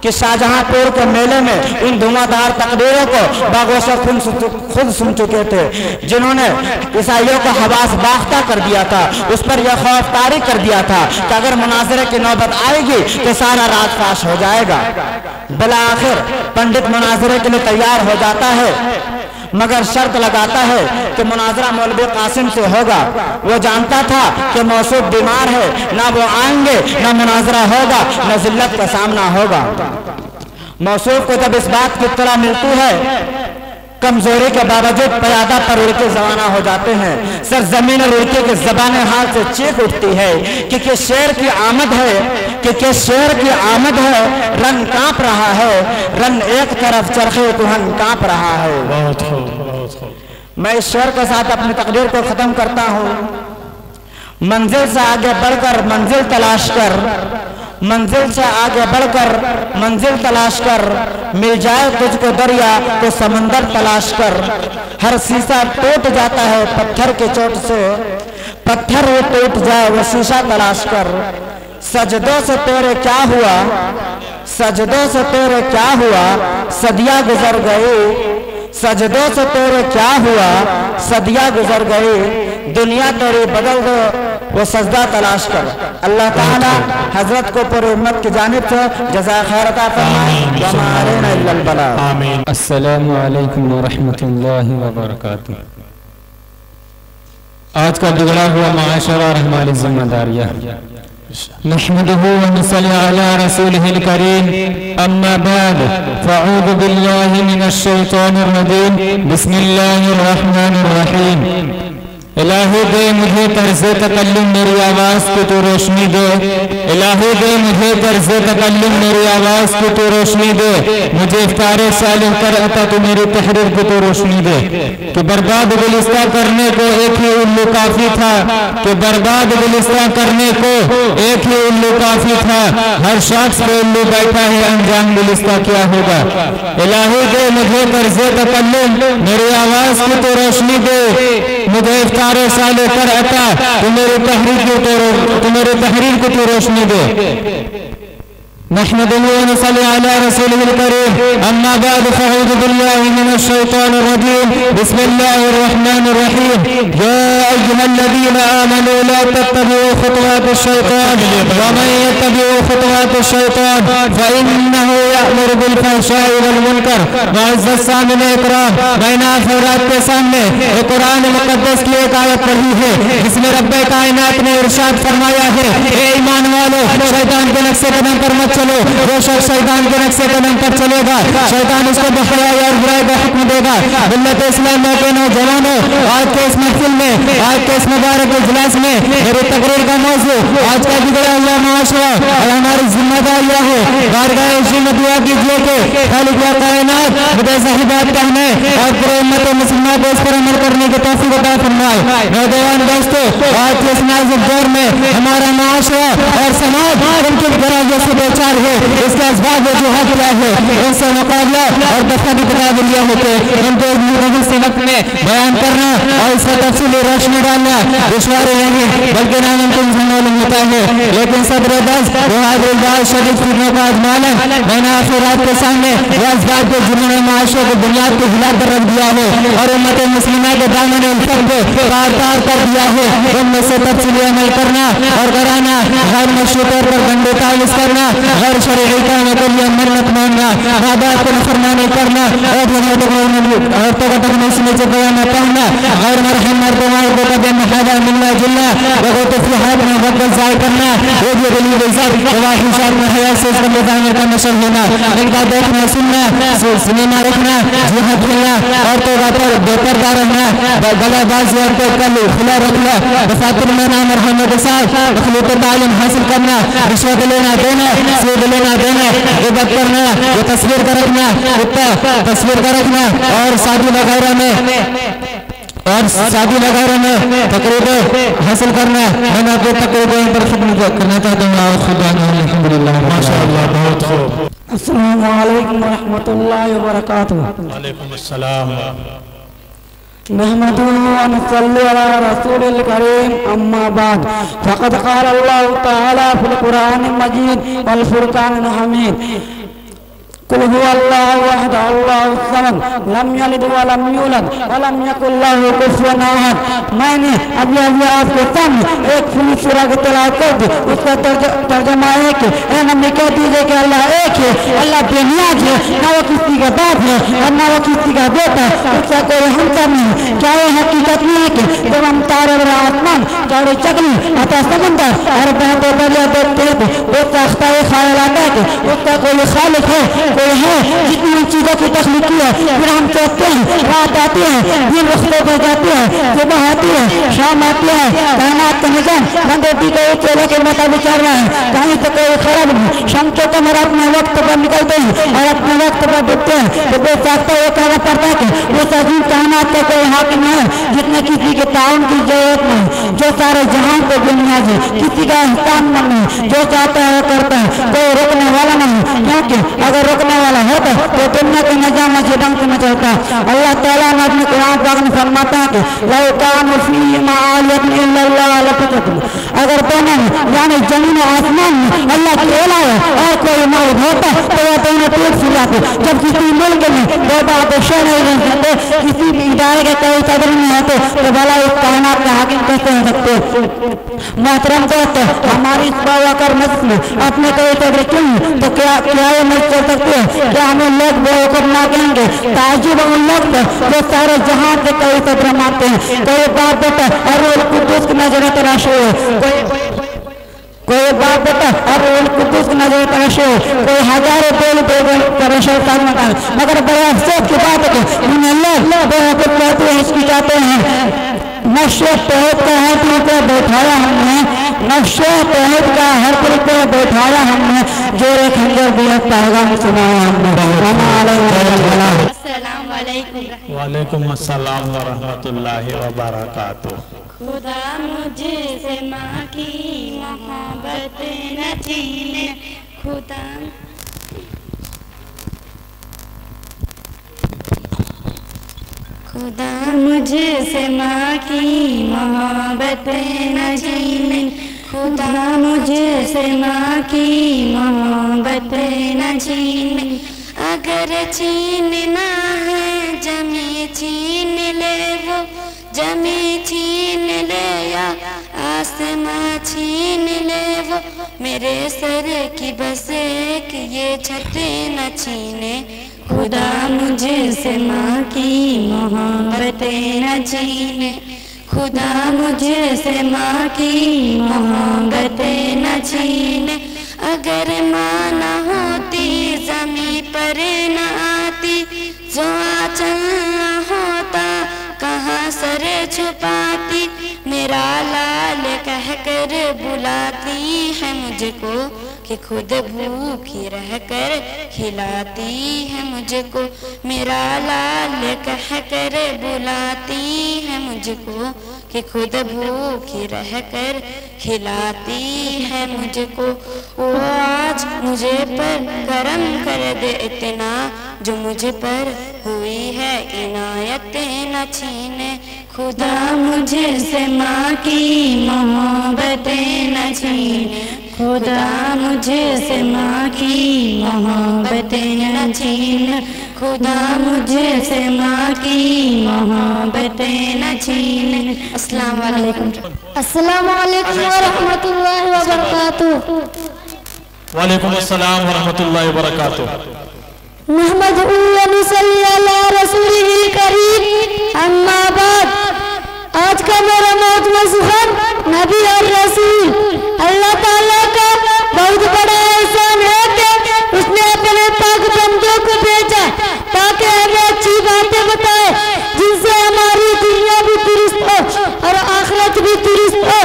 कि शाहजहांपुर के मेले में इन धुआंधार तकरीरों को बागोशा खुद सुन चुके थे, जिन्होंने ईसाइयों को हवास बाख्ता कर दिया था। उस पर यह खौफ तारी कर दिया था कि अगर मुनाज़रे की नौबत आएगी तो सारा राज फाश हो जाएगा। बिला आखिर पंडित मुनाज़रे के लिए तैयार हो जाता है, मगर शर्त लगाता है कि मुनाज़रा मौलवी कासिम से होगा। वो जानता था कि मौसूफ बीमार है, ना वो आएंगे, ना मुनाज़रा होगा, ना जिल्लत का सामना होगा। मौसूफ को जब इस बात की इत्तला मिलती है, कमजोरी के बावजूद प्यादा पर उड़ के रवाना हो जाते हैं। सर जमीन और उड़के के जबाने हाथ से चीख उठती है कि किस शेर की आमद है, कि किस शेर की आमद है। रन कांप रहा है, रन एक तरफ चरखे तुहन कांप रहा है। बहुत खूब। मैं इस शेर के साथ अपनी तकरीर को खत्म करता हूँ। मंजिल से आगे बढ़कर मंजिल तलाश कर, मंजिल से आगे बढ़कर मंजिल तलाश कर, मिल जाए तुझको दरिया तो समंदर तलाश कर। हर शीशा टूट जाता है पत्थर के चोट से, पत्थर वो टूट जाए वो शीशा तलाश कर। सजदों से तेरे क्या हुआ, सजदों से तेरे क्या हुआ, सदियां गुजर गई। सजदों से तेरे क्या हुआ, सदियां गुजर गई। दुनिया तोड़ी बदल दो वो सजदा तलाश कर। अल्लाह ताला हजरत को पूरे उम्मत की जानिब से जज़ा खैर अता फरमाए। वमा अलैना इल्लल बलाग। आमीन। अस्सलामु अलैकुम व रहमतुल्लाहि व बरकातुहू। आज का बिगड़ा हुआ माशरा और हमारी जिम्मेदारियां। नहमदुहु व नसल्ली अला रसूलिहिल करीम, अम्मा बाद, फ़अऊज़ु बिल्लाहि मिनश शैतानिर रजीम, बिस्मिल्लाहिर रहमानिर रहीम। इलाही दे मुझे तर्ज़े तकल्लुम मेरी आवाज़ की तो रोशनी दे। इलाही दे मुझे तर्ज़े तकल्लुम मेरी आवाज़ की तो रोशनी दे। मुझे इफ्तारे सालिह कर अता तो मेरी तहरीर की तो रोशनी दे। कि बर्बाद गुलिस्तां करने को एक ही उल्लू काफ़ी था, कि बर्बाद गुलिस्तां करने को एक ही उल्लू काफ़ी था। हर शख्स पे उल्लू बैठा है, अंजाम गुलिस्तां क्या होगा। इलाही दे मुझे तर्ज़े तकल्लुम मेरी आवाज़ की तो रोशनी दे। मुझे इफ्तारे साले कर अता तो मेरी तहरीर को तो रोशनी दे। नहमदुहु व नसल्ली अला रसूलिहिल करीम, अम्मा बाद, फ़अऊज़ु बिल्लाहि मिनश शैतानिर रजीम, बिस्मिल्लाहिर रहमानिर रहीम। या अय्युहल्लज़ीना आमनू ला तत्तबिऊ खुतवातिश शैतान व मन यत्तबिऊ खुतवातिश शैतान फ़इन्नहु यअमुरु बिल फ़हशाइ वल मुनकर व इज़्ज़त सामिल इकराम। मैंने आज रात के सामने कुरान मुक़द्दस की एक आयत पढ़ी है जिसमें रब्बे कायनात ने इरशाद फरमाया है, ए ईमान वालों, शैतान के नक्शे कदम पर मत चलो। जो शख्स शैतान के नक्शे कदम पर चलेगा, शैतान उसको बहराई और बुराई का हुक्म देगा। मिल्लत इस्लाम के नौजवानों, आज के इस महफिल में, आज के इस मुबारक इजलास में मेरी तकरीर का मौजू आज का बिगड़ा हुआ माशरा और हमारी जिम्मेदारियां है। बारगाह इश्क़ दुआ कीजिए कि खालिक व कायनात मुझे सही बात कहने और पूरे उम्मत मुसलमान को इस पर अमल करने की तौफीक अता फरमाए। नौजवान दोस्तों, आज के इस नाज़ुक दौर में हमारा माशरा और समाज उनके गराजे से बेचार है। इसके असबाब वजूहात क्या है, उनसे मुकाबला और दफा की तकाबुलियाँ होते उनको से वक्त में बयान करना और इसका तफसीली रोशनी डालना दुश्वार नहीं बल्कि नामुमकिन से मालूम होता है। लेकिन सब्र दस्त शरीफ का आजमाना मैंने आखिर रात के सामने असबाब के जिन्होंने माशरे को बुनियाद को हिला कर रख दिया है और उम्मत मुस्लिमा के दामन उल्फत को तार तार कर दिया है। उनमें से तफसीली अमल करना और कराना, गैर मशरूत तौर पर गंदे ताविज़ करना, गैर शरई कामों के लिए मन्नत मांगना, माँ बाप को नफरमानी करना, औरतों का तकनीक से नीचे बयाना पढ़ना, गैर मरहम मर्दों को कदम मुहादा मिलना जुलना, लोगों को फिहाद में वक्त ज़ाय करना, वो भी गली बेज़ार वाहिशात में हया से इसका निदान का नशर होना, इनका देखना सुनना, सिनेमा रखना, जिहाद खेलना, औरतों का पर बेपर्दा रहना, गलाबाजी और कल खुला रखना, दफातर में नाम रहने के साथ मखलूक तालीम हासिल करना, रिश्वत लेना देना, सूद लेना देना, इबादत करना, ये तस्वीर का रखना, तस्वीर का रखना और शादी वगैरह में तकरीबें हासिल करना। मैंने आपको तकरीबें पर खिदमत करना चाहता हूँ। खुदा अल्हम्दुलिल्लाह माशाअल्लाह बहुत खूब। अस्सलामु अलैकुम व रहमतुल्लाहि व बरकातुहू। वालेकुम अस्सलाम। नहमदुहु व नसल्ली अला रसूलिल करीम, अम्मा बाद, फ़क़द क़ाल अल्लाहु तआला फ़िल क़ुरानिल मजीद वल फ़ुरक़ानिल हमीद, कुल हुवल्लाहु अहद अल्लाहु समद लम यलिद व लम यूलद व लम यकुल लहु कुफुवन अहद। मैंने अभी आपके सामने एक फुली सूरह की तिलावत कर दी, उसका तर्जुमा है कि ए नबी कह दीजिए कि अल्लाह एक है, अल्लाह बेनियाज है, ना वो किसी का बाप है और ना वो किसी का बेटा है, उसका कोई हमसर नहीं। क्या ये हकीकत नहीं है कि जब हम तारे बड़े आसमान, चौड़े चकली अतः समंदर और बहते दरिया देखते हैं तो वो साख्ता ख्याल आता है कि उसका कोई खालिक है, कोई है जितनी चीजों की तख्लीक की है। फिर हम सोचते हैं, रात आती है, दिन रस्ते पर जाती है, सुबह आती है, शाम आती है, कायनात का निजाम बंदोटी को चेहरे के मुताबिक चल रहा है, कहीं से कोई खराब नहीं। शमसों को मेरा अपने वक्त पर निकलते हैं और अपने वक्त पर डूबते हैं, तो बेसाख्ता ये कहना पड़ता है कि वो अजीम कायनात का कोई हाकिम है जिसने किसी के ताउन की जरूरत नहीं, जो सारे जहां को बुनियाद है, किसी का एहसान नहीं, जो चाहता है वो करता है, कोई रोकने वाला नहीं। क्योंकि अगर रोकने वाला होता तो दुनिया के निजाम अच्छे ढंग से न चलता। अल्लाह ताला ने अपने कुरान पाक में फरमाता है कि लौ कान फीहिमा आलियतुन इल्लल्लाह लफसदू, अगर दोनों यानी जमीन दोनों आसमान में अल्लाह के अलावा और कोई मौजूद होता तो वह दोनों टूट सी जाते। जब किसी मुल्क में दो बादशाह नहीं रह सकते, किसी भी इदारे के कोई सदर नहीं होते, तो भला इस कायनात का हाकिम कैसे हो सकते। मोहतरम दोस्तों, हमारी इस बावकर मस्जिद में अपने कोई सदर क्यों, तो क्या ये मस्जिद चल सकती है? क्या हमें लोग बेवकूफ ना कहेंगे? ताजुब उन लोग जो सारे जहां से कोई सदर मानते हैं, कोई बाप बेटा और कुद्दूस की नजर तराशे कोई बाप बेटा और कुद्दूस की नजर तराशे कोई हजारों परेशान करता है। मगर बड़े अफसोस की बात है कि उन्हें लोग बेवकूफ कहते हैं, हिचकिचाते हैं। नशे तहत का हर दिल पर बैठाया हमने, नशे तहत का हर दिल पर बैठाया हमने, जो एक खंजर दिया पैगाम सुनाया हमने। वालेकुम अस्सलाम व रहमतुल्लाहि व बरकातुहू। खुदा मुझसे माँ की मोहब्बत न छीने, खुदा खुदा मुझसे माँ की मोहब्बत न छीने, खुदा मुझसे माँ की मोहब्बत न छीने। अगर छीनना है जमी छीन ले वो, जमी छीन ले या आसमां छीन ले वो, मेरे सर की बस एक ये छत न छीने। खुदा मुझसे माँ की मोहब्बत न छीने, खुदा मुझसे माँ की मोहब्बत न छीने। अगर माँ न होती ज़मीं पर न आती, जो आँचल न होता कहाँ सर छुपाती। मेरा लाल कहकर बुलाती है मुझको, कि खुद भूखी रहकर खिलाती है मुझको। मेरा लाल कहकर बुलाती है मुझको, कि खुद भूखी रहकर खिलाती है मुझको। वो आज मुझे पर करम कर दे इतना, जो मुझ पर हुई है इनायत न छीने। खुदा मुझसे माँ की मोहब्बत न छीने, खुदा मुझसे माँ की मोहब्बत न छीने, खुदा मुझसे माँ की मोहब्बत न छीने। अस्सलाम वालेकुम। अस्सलाम वालेकुम व रहमतुल्लाहि व बरकातुहू। वालेकुम अस्सलाम व रहमतुल्लाहि व बरकातुहू। मुहम्मदुर रसूलिल करीम, अम्मा बाद। आज का मेरा मौजूदा सुखन नबी और रसूल, अल्लाह ताला का बहुत बड़ा एहसान है कि उसने अपने पाक बंदों को भेजा ताकि हमें अच्छी बातें बताए, जिनसे हमारी दुनिया भी दुरुस्त हो और आखिरत भी दुरुस्त हो।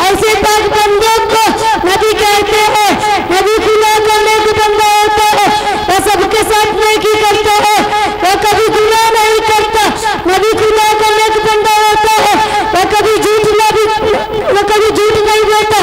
ऐसे पाक बंदों को नबी कहते हैं। नबी गुनाह करने का बंदा होता है, वह सबके साथ नेकी करता है, वह कभी गुनाह नहीं करता। नबी गुनाह करने का बंदा होता है, वह कभी झूठ नहीं बोलता।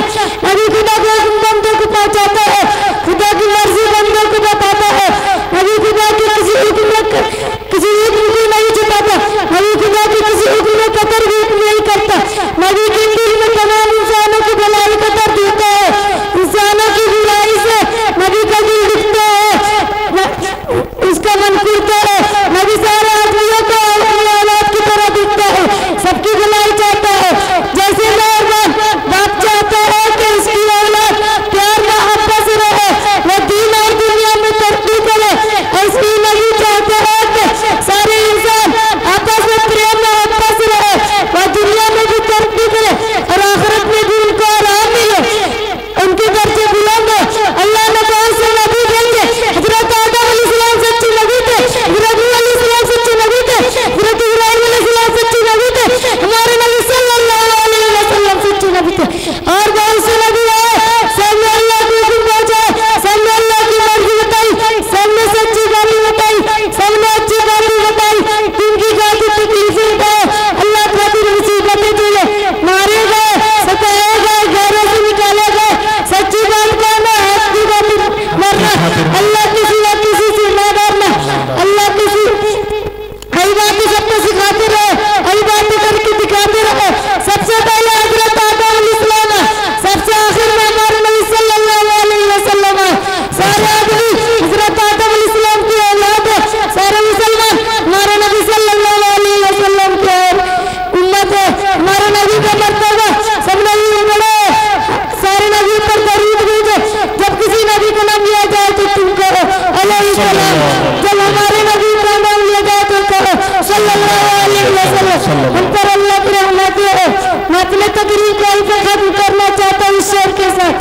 हम पर अल्लाह की रहमत है। मैं अपने तकरीर को यहीं पे खत्म करना चाहता हूँ इस शेर के साथ।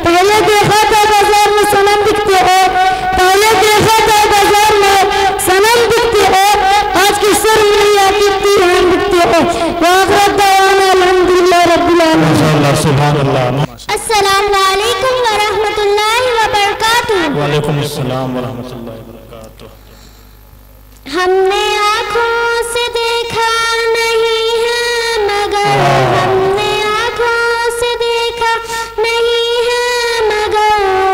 पहले देखा था बाजार में सनम दिखते हो, पहले देखा था बाजार में सनम दिखते हो, आज की सर नहीं आती तीन दिखते हो। अल्हम्दुलिल्लाह रब्बिल आलमीन। सुभान अल्लाह। अस्सलामु अलैकुम व रहमतुल्लाहि व बरकातुहू। वालेकुम अस्सलाम व रहमतुल्लाहि व बरकातुहू। हमने आँखों से देखा नहीं है मगर, हमने आँखों से देखा नहीं है मगर,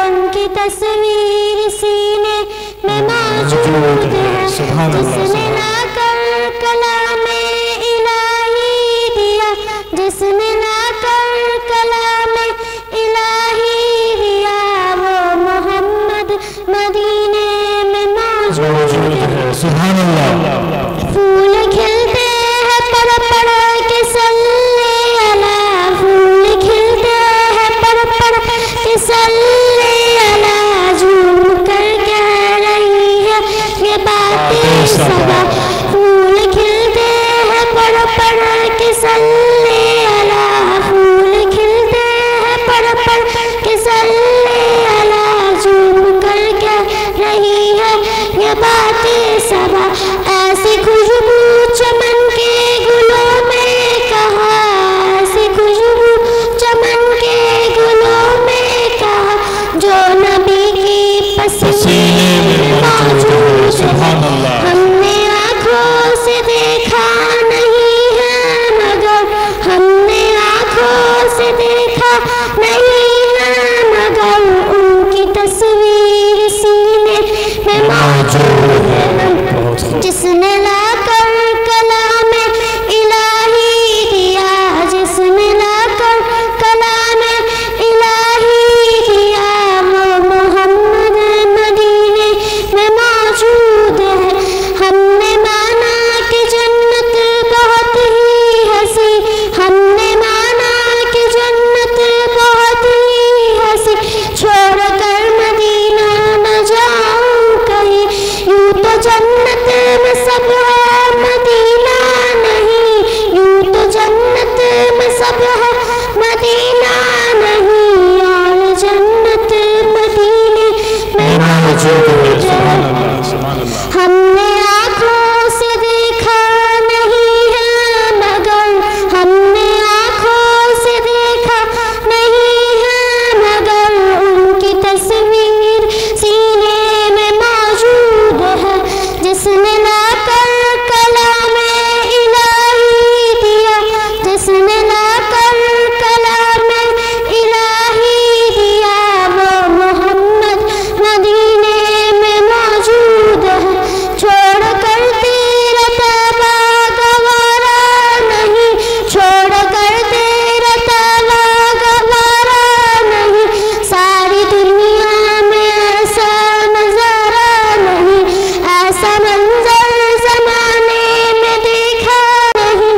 उनकी तस्वीर सीने में मौजूद है। जिसने लाकर कलामे इलाही दिया, जिसने लाकर कलामे इलाही दिया, वो मोहम्मद मदीने में मौजूद है। सुभान अल्लाह। फूल खिलते हैं पड़ पड़ के सल्ले अला, फूल खिलते हैं पड़ पड़ के सल्ले अला, झूम कर कह रही है ये बातें सदा। फूल खिलते हैं पड़ पड़ के सल्ले अला, फूल खिलते हैं पड़ पड़ के सल्ले अला, झूम कर कह रही है ये बातें सदा। ऐसी खुशबू चमन के गुलों में कहा, ऐसी खुशबू चमन के गुलों में कहा, जो नबी की पसीने में मौजूद है। हमने आँखों से देखा नहीं है मगर, हमने आँखों से देखा नहीं है मगर, उनकी तस्वीर सीने में मौजूद है। जिसने लाकर कलामे इलाही दिया, जिसने लाकर कलामे इलाही दिया, वो मोहम्मद मदीने में मौजूद है। हमने माना कि जन्नत बहुत ही हंसी, हमने माना कि जन्नत बहुत ही हंसी, छोड़ कर मदीना न जाऊं कहीं, यूं तो जन्नत में सब है मदीना नहीं, यूं तो जन्नत में सब है मदीना नहीं, और जन्नत मदीने में मौजूद है। हमने आँखों से देखा नहीं है मगर, हमने आँखों से देखा नहीं है मगर, उनकी तस्वीर सीने में मौजूद है। जिसने लाकर कलामे इलाही दिया, जिसने लाकर कलामे इलाही दिया, वो मोहम्मद मदीने में मौजूद है। छोड़ कर तेरा तबा गवारा नहीं, छोड़ कर तेरा तबा गवारा नहीं, सारी दुनिया में ऐसा नजारा नहीं, ऐसा मंजर जमाने में देखा नहीं,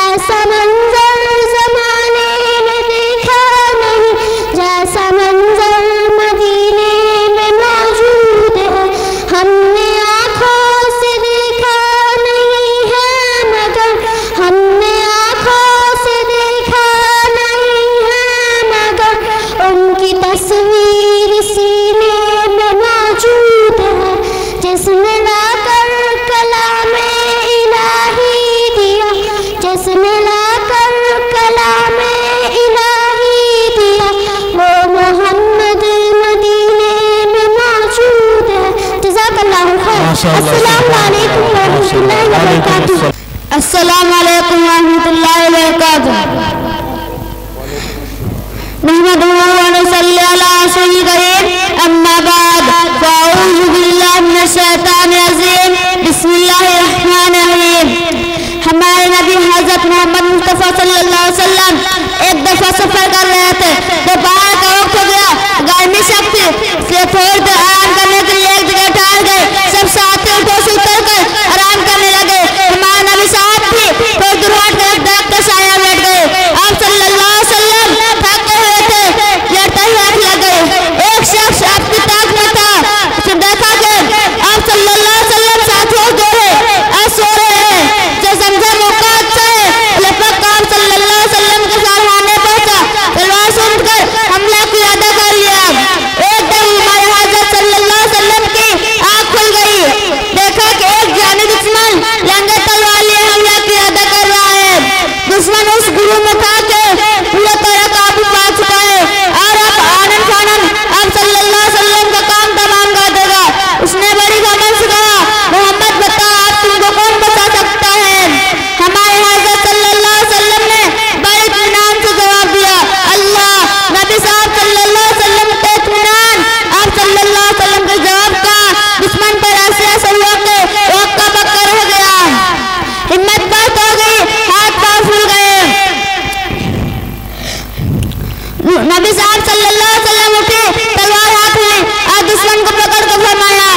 ऐसा मंजर जमाने में देखा नहीं, जैसा मंजर मदीने में मौजूद है। हमने आँखों से देखा नहीं है मगर, हमने आँखों से देखा नहीं है मगर, उनकी तस्वीर सीने में मौजूद है। जिसने लाकर कलामे इलाही दिया, जिसने लाकर कलामे इलाही दिया, वो मोहम्मद मदीने में मौजूद है। जज़ाकल्लाहु खैर। अस्सलामु अलैकुम व रहमतुल्लाहि व बरकातुहू। अस्सलामु अलैकुम व रहमतुल्लाहि व बरकातुहू। नहमदुहु व नसल्ली अला सय्यिदिल करीम, अम्मा बाद, फ़अऊज़ु बिल्लाहि मिनश शैतानिर रजीम, बिस्मिल्लाहिर रहमानिर रहीम। हमारे नबी हज़रत मोहम्मद मुस्तफ़ा सल्लल्लाहु अलैहि वसल्लम एक दफ़ा सफ़र कर रहे थे, दोपहर का वक्त हो गया, गर्मी सख्त थी, इसलिए थोड़ी देर आराम करने के लिए एक जगह ठहर गए। सब साथी ऊँटों से उतर कर आराम करने लगे। हमारे नबी साहब भी थोड़ी दूर हट कर दरख्त का साया बैठ गए। आप सल्लल्लाहु अलैहि वसल्लम थके हुए थे, लेटते ही हाथ लग गए। एक शख्स आपकी ताक में था, उसे देखा कि आप सल्लल्लाहु अलैहि वसल्लम साथियों दो है, सो रहे हैं। जो ज़मज़म औकात से आप सल्लल्लाहु अलैहि वसल्लम उठे, तलवार हाथ में और दुश्मन को पकड़ कर फरमाया,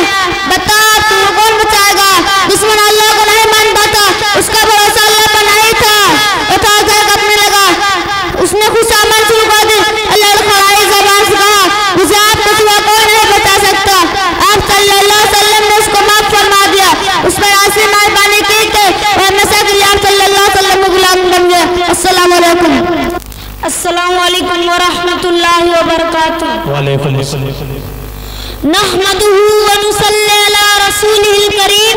बता तुम्हें कौन बचाएगा? दुश्मन अल्लाह को नहीं मानता था, उसका भरोसा अल्लाह पर नहीं था। उठाकर कपने लगा, उसने खुशामद शुरू कर दी। लड़खड़ाई ज़बान से कहा, मुझे आपके सिवा कोई नहीं बचा सकता। आप सल्लल्लाहु अलैहि वसल्लम ने उसको माफ फरमा दिया। उस पर ऐसी मेहरबानी की कि वह हमेशा के लिए आप सल्लल्लाहु अलैहि वसल्लम का गुलाम बन गया। अस्सलाम वालेकुम। अस्सलाम वालेकुम व रहमतुल्लाहि व बरकातुहू। वालेकुम अस्सलाम। नहमदुहु व नुसल्ली अला रसूलिहिल करीम,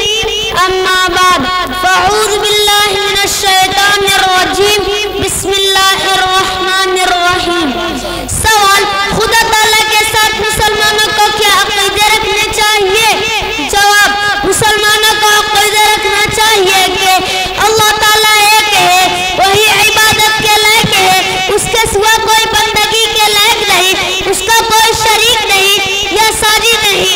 अम्मा बाद, फ़अऊज़ु बिल्लाहि मिनश शैतानिर रजीम, बिस्मिल्लाहिर रहमानिर रहीम। सवाल, खुदा ताला के साथ मुसलमानों को क्या अक़ीदे रखने चाहिए? जवाब, मुसलमानों को अक़ीदे रखना चाहिए कि अल्लाह ताला एक है, वही इबादत के लायक है, उसके सिवा कोई बंदगी के लायक नहीं, उसका कोई शरीक नहीं या साजी नहीं।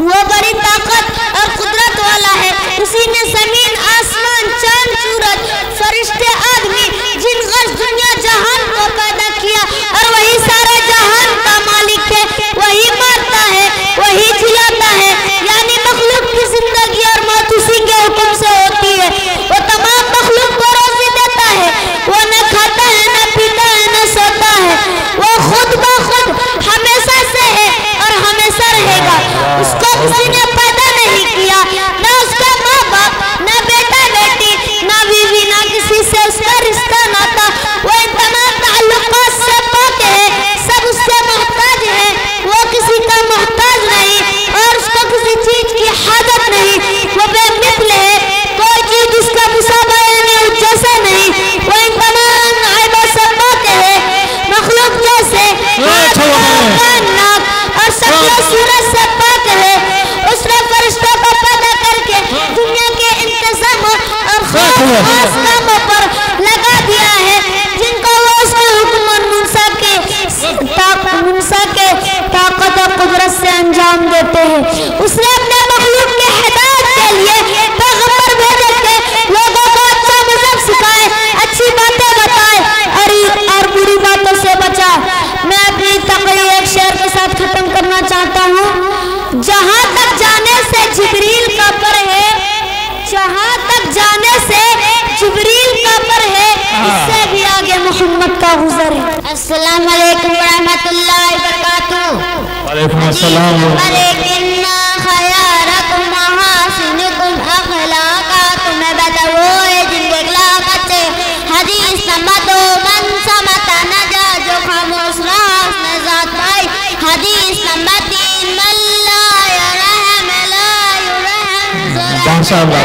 वो बड़ी ताकत और कुदरत वाला है। उसी ने जमीन, आसमान, चांद, सूरज, फरिश्ते, आदमी, जिन गश दुनिया जहान को पैदा किया और वही सारे जहान का मालिक है। वही मारता है, वही जिलाता है, यानी मखलूक की जिंदगी और मौत उसी के हुक्म से होती है। वो तमाम मखलूक को रोजी देता है। वो न खाता है, न पीता है, न सोता है। वो खुद ब खुद हमेशा से है और हमेशा रहेगा। उसको किसी ने पैदा नहीं किया, न उसका माँ बाप, न बेटा बेटी, न बीवी, न किसी से उसका रिश्ता नाता। वो इन तमाम ताल्लुकात से पाक है, सब उससे मोहताज है। वो किसी का मोहताज नहीं और उसको किसी चीज की हाजत नहीं। वो बेमिसल है, कोई चीज उसका मुसावा यानी जैसा नहीं। वो इन तमाम ऐबों से पाक है, मखलूक जैसे नाक और शक्ल सूरत से पाक है। उसने फरिश्तों को पैदा करके दुनिया के इंतजाम और खास कामों पर लगा दिया है, जिनको वो उसके हुक्म और मुंसा के ताकत और कुदरत से अंजाम देते हैं। उसने अपने मखलूक के हिदायत के लिए पैगंबर भेजे थे, लोगों को अच्छा मजहब सिखाए, अच्छी बातें बताए और बुरी बातों से बचाए। मैं अपनी तकरीर एक शेर के साथ खत्म करना चाहता हूँ। जहाँ तक जाने से जिब्रील का पर है, जहाँ तक जाने से जिब्रील का पर है, इससे भी आगे मोहम्मद का गुज़र है। अस्सलाम वालेकुम व रहमतुल्लाहि व बरकातुहू। वालेकुम अस्सलाम। इन्ना खयारकुम महसिनुकुम अखलाकुम, बताओ जिनके अखलाक अच्छे। हदीस नंबर 2, मन समता नजा, जो खामोश रहा उसने ज़ात पाई। हदीस नंबर 3, मन ला यरहम ला युरहम, माशाअल्लाह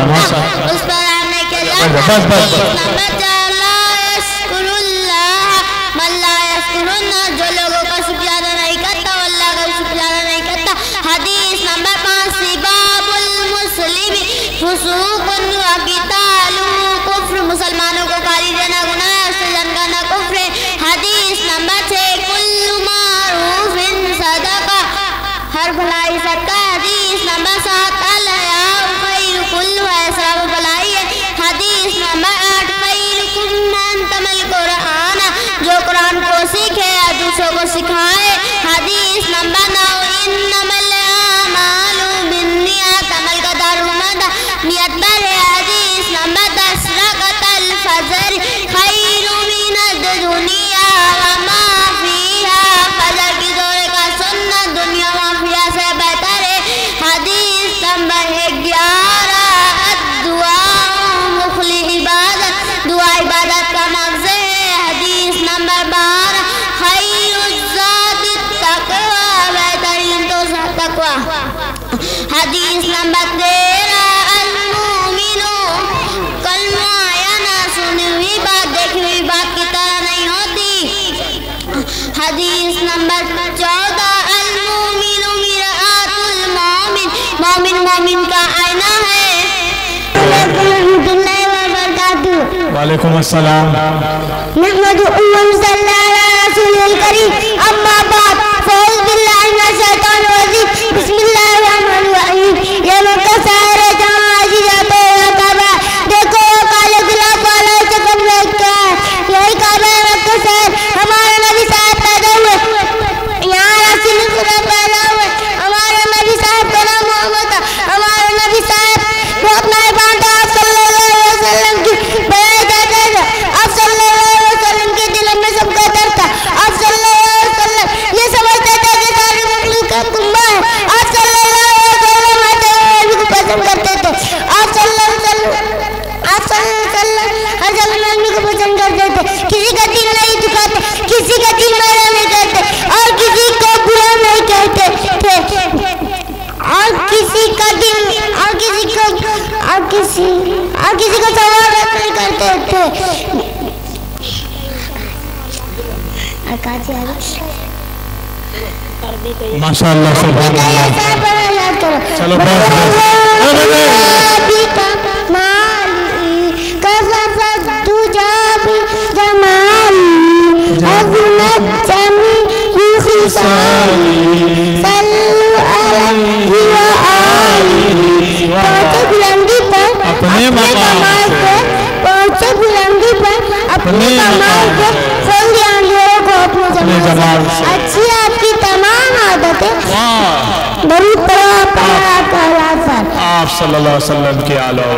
उस पर आने के लिए। बस नंबर 4, ला यश्कुरुल्लाह मन ला यश्कुरुन्नास, जो लोगों का शुक्रिया अदा नहीं करता वो अल्लाह का शुक्रिया अदा नहीं करता। हदीस नंबर 5, सिबाबुल मुस्लिमी फुसूकुन व क़ितालुहु कुफ्र, मुसलमानों को गाली देना गुनाह है, उससे जंग करना कुफ्र है। हदीस नंबर 6, कुल्लु मारूफिन सदका, हर भलाई सदका। हदीस नंबर 7, अल हयाउ खैरु कुल्लु, ऐसा भलाई है। हदीस नंबर 8, खैरुकुम मन तमल कुरान, जो कुरान को सीखे या दूसरों को सिखाए। हदीस नंबर 9, इन्नमल आमालु बिन्नियात, अमल का दारुमद नियत पर है। हदीस नंबर 10, रकतल फजर खैरु मिनद दुनिया व मा फीहा, फजर की जोरे का सुन्नत दुनिया व फिया से बेहतर है। हदीस नंबर 11, दुआ मुखली इबादत, दुआ इबादत का मगज़ है। हदीस नंबर 12, खैरुज़्ज़ाति तक़वा, बेहतरीन तो तक़वा। हदीस नंबर 13, अल-मुमिनु कल-मुअय्यना, सुनी हुई बात देखी हुई बात की तरह नहीं होती। हदीस नंबर 14, अल-मुमिनु मिरआतुल मोमिन, मोमिन मोमिन का आईना है। वालेकुम अस्सलाम। नहमदुहु व नुसल्ली अला रसूलिल करीम, अम्मा बाद, फ़अऊज़ु बिल्लाहि मिनश शैतानिर रजीम, बिस्मिल्लाहिर रहमानिर रहीम। ये मक्का शहर है जहाँ आज जाते हैं काबा, देखो वो काले गुलाब वाला चकन में क्या है, यही काबा है मक्का शहर। हमारे नबी साहब थे। माशाअल्लाह सुभान अल्लाह। चलो अपने मकाम पे पहुंचे बुलंदी पर अपने कमाल पे खोल दिया अंधेरों को अपने जमाल से। अच्छी आपकी तमाम आदतें बड़ी तरह आप सल्लल्लाहु अलैहि वसल्लम के आलो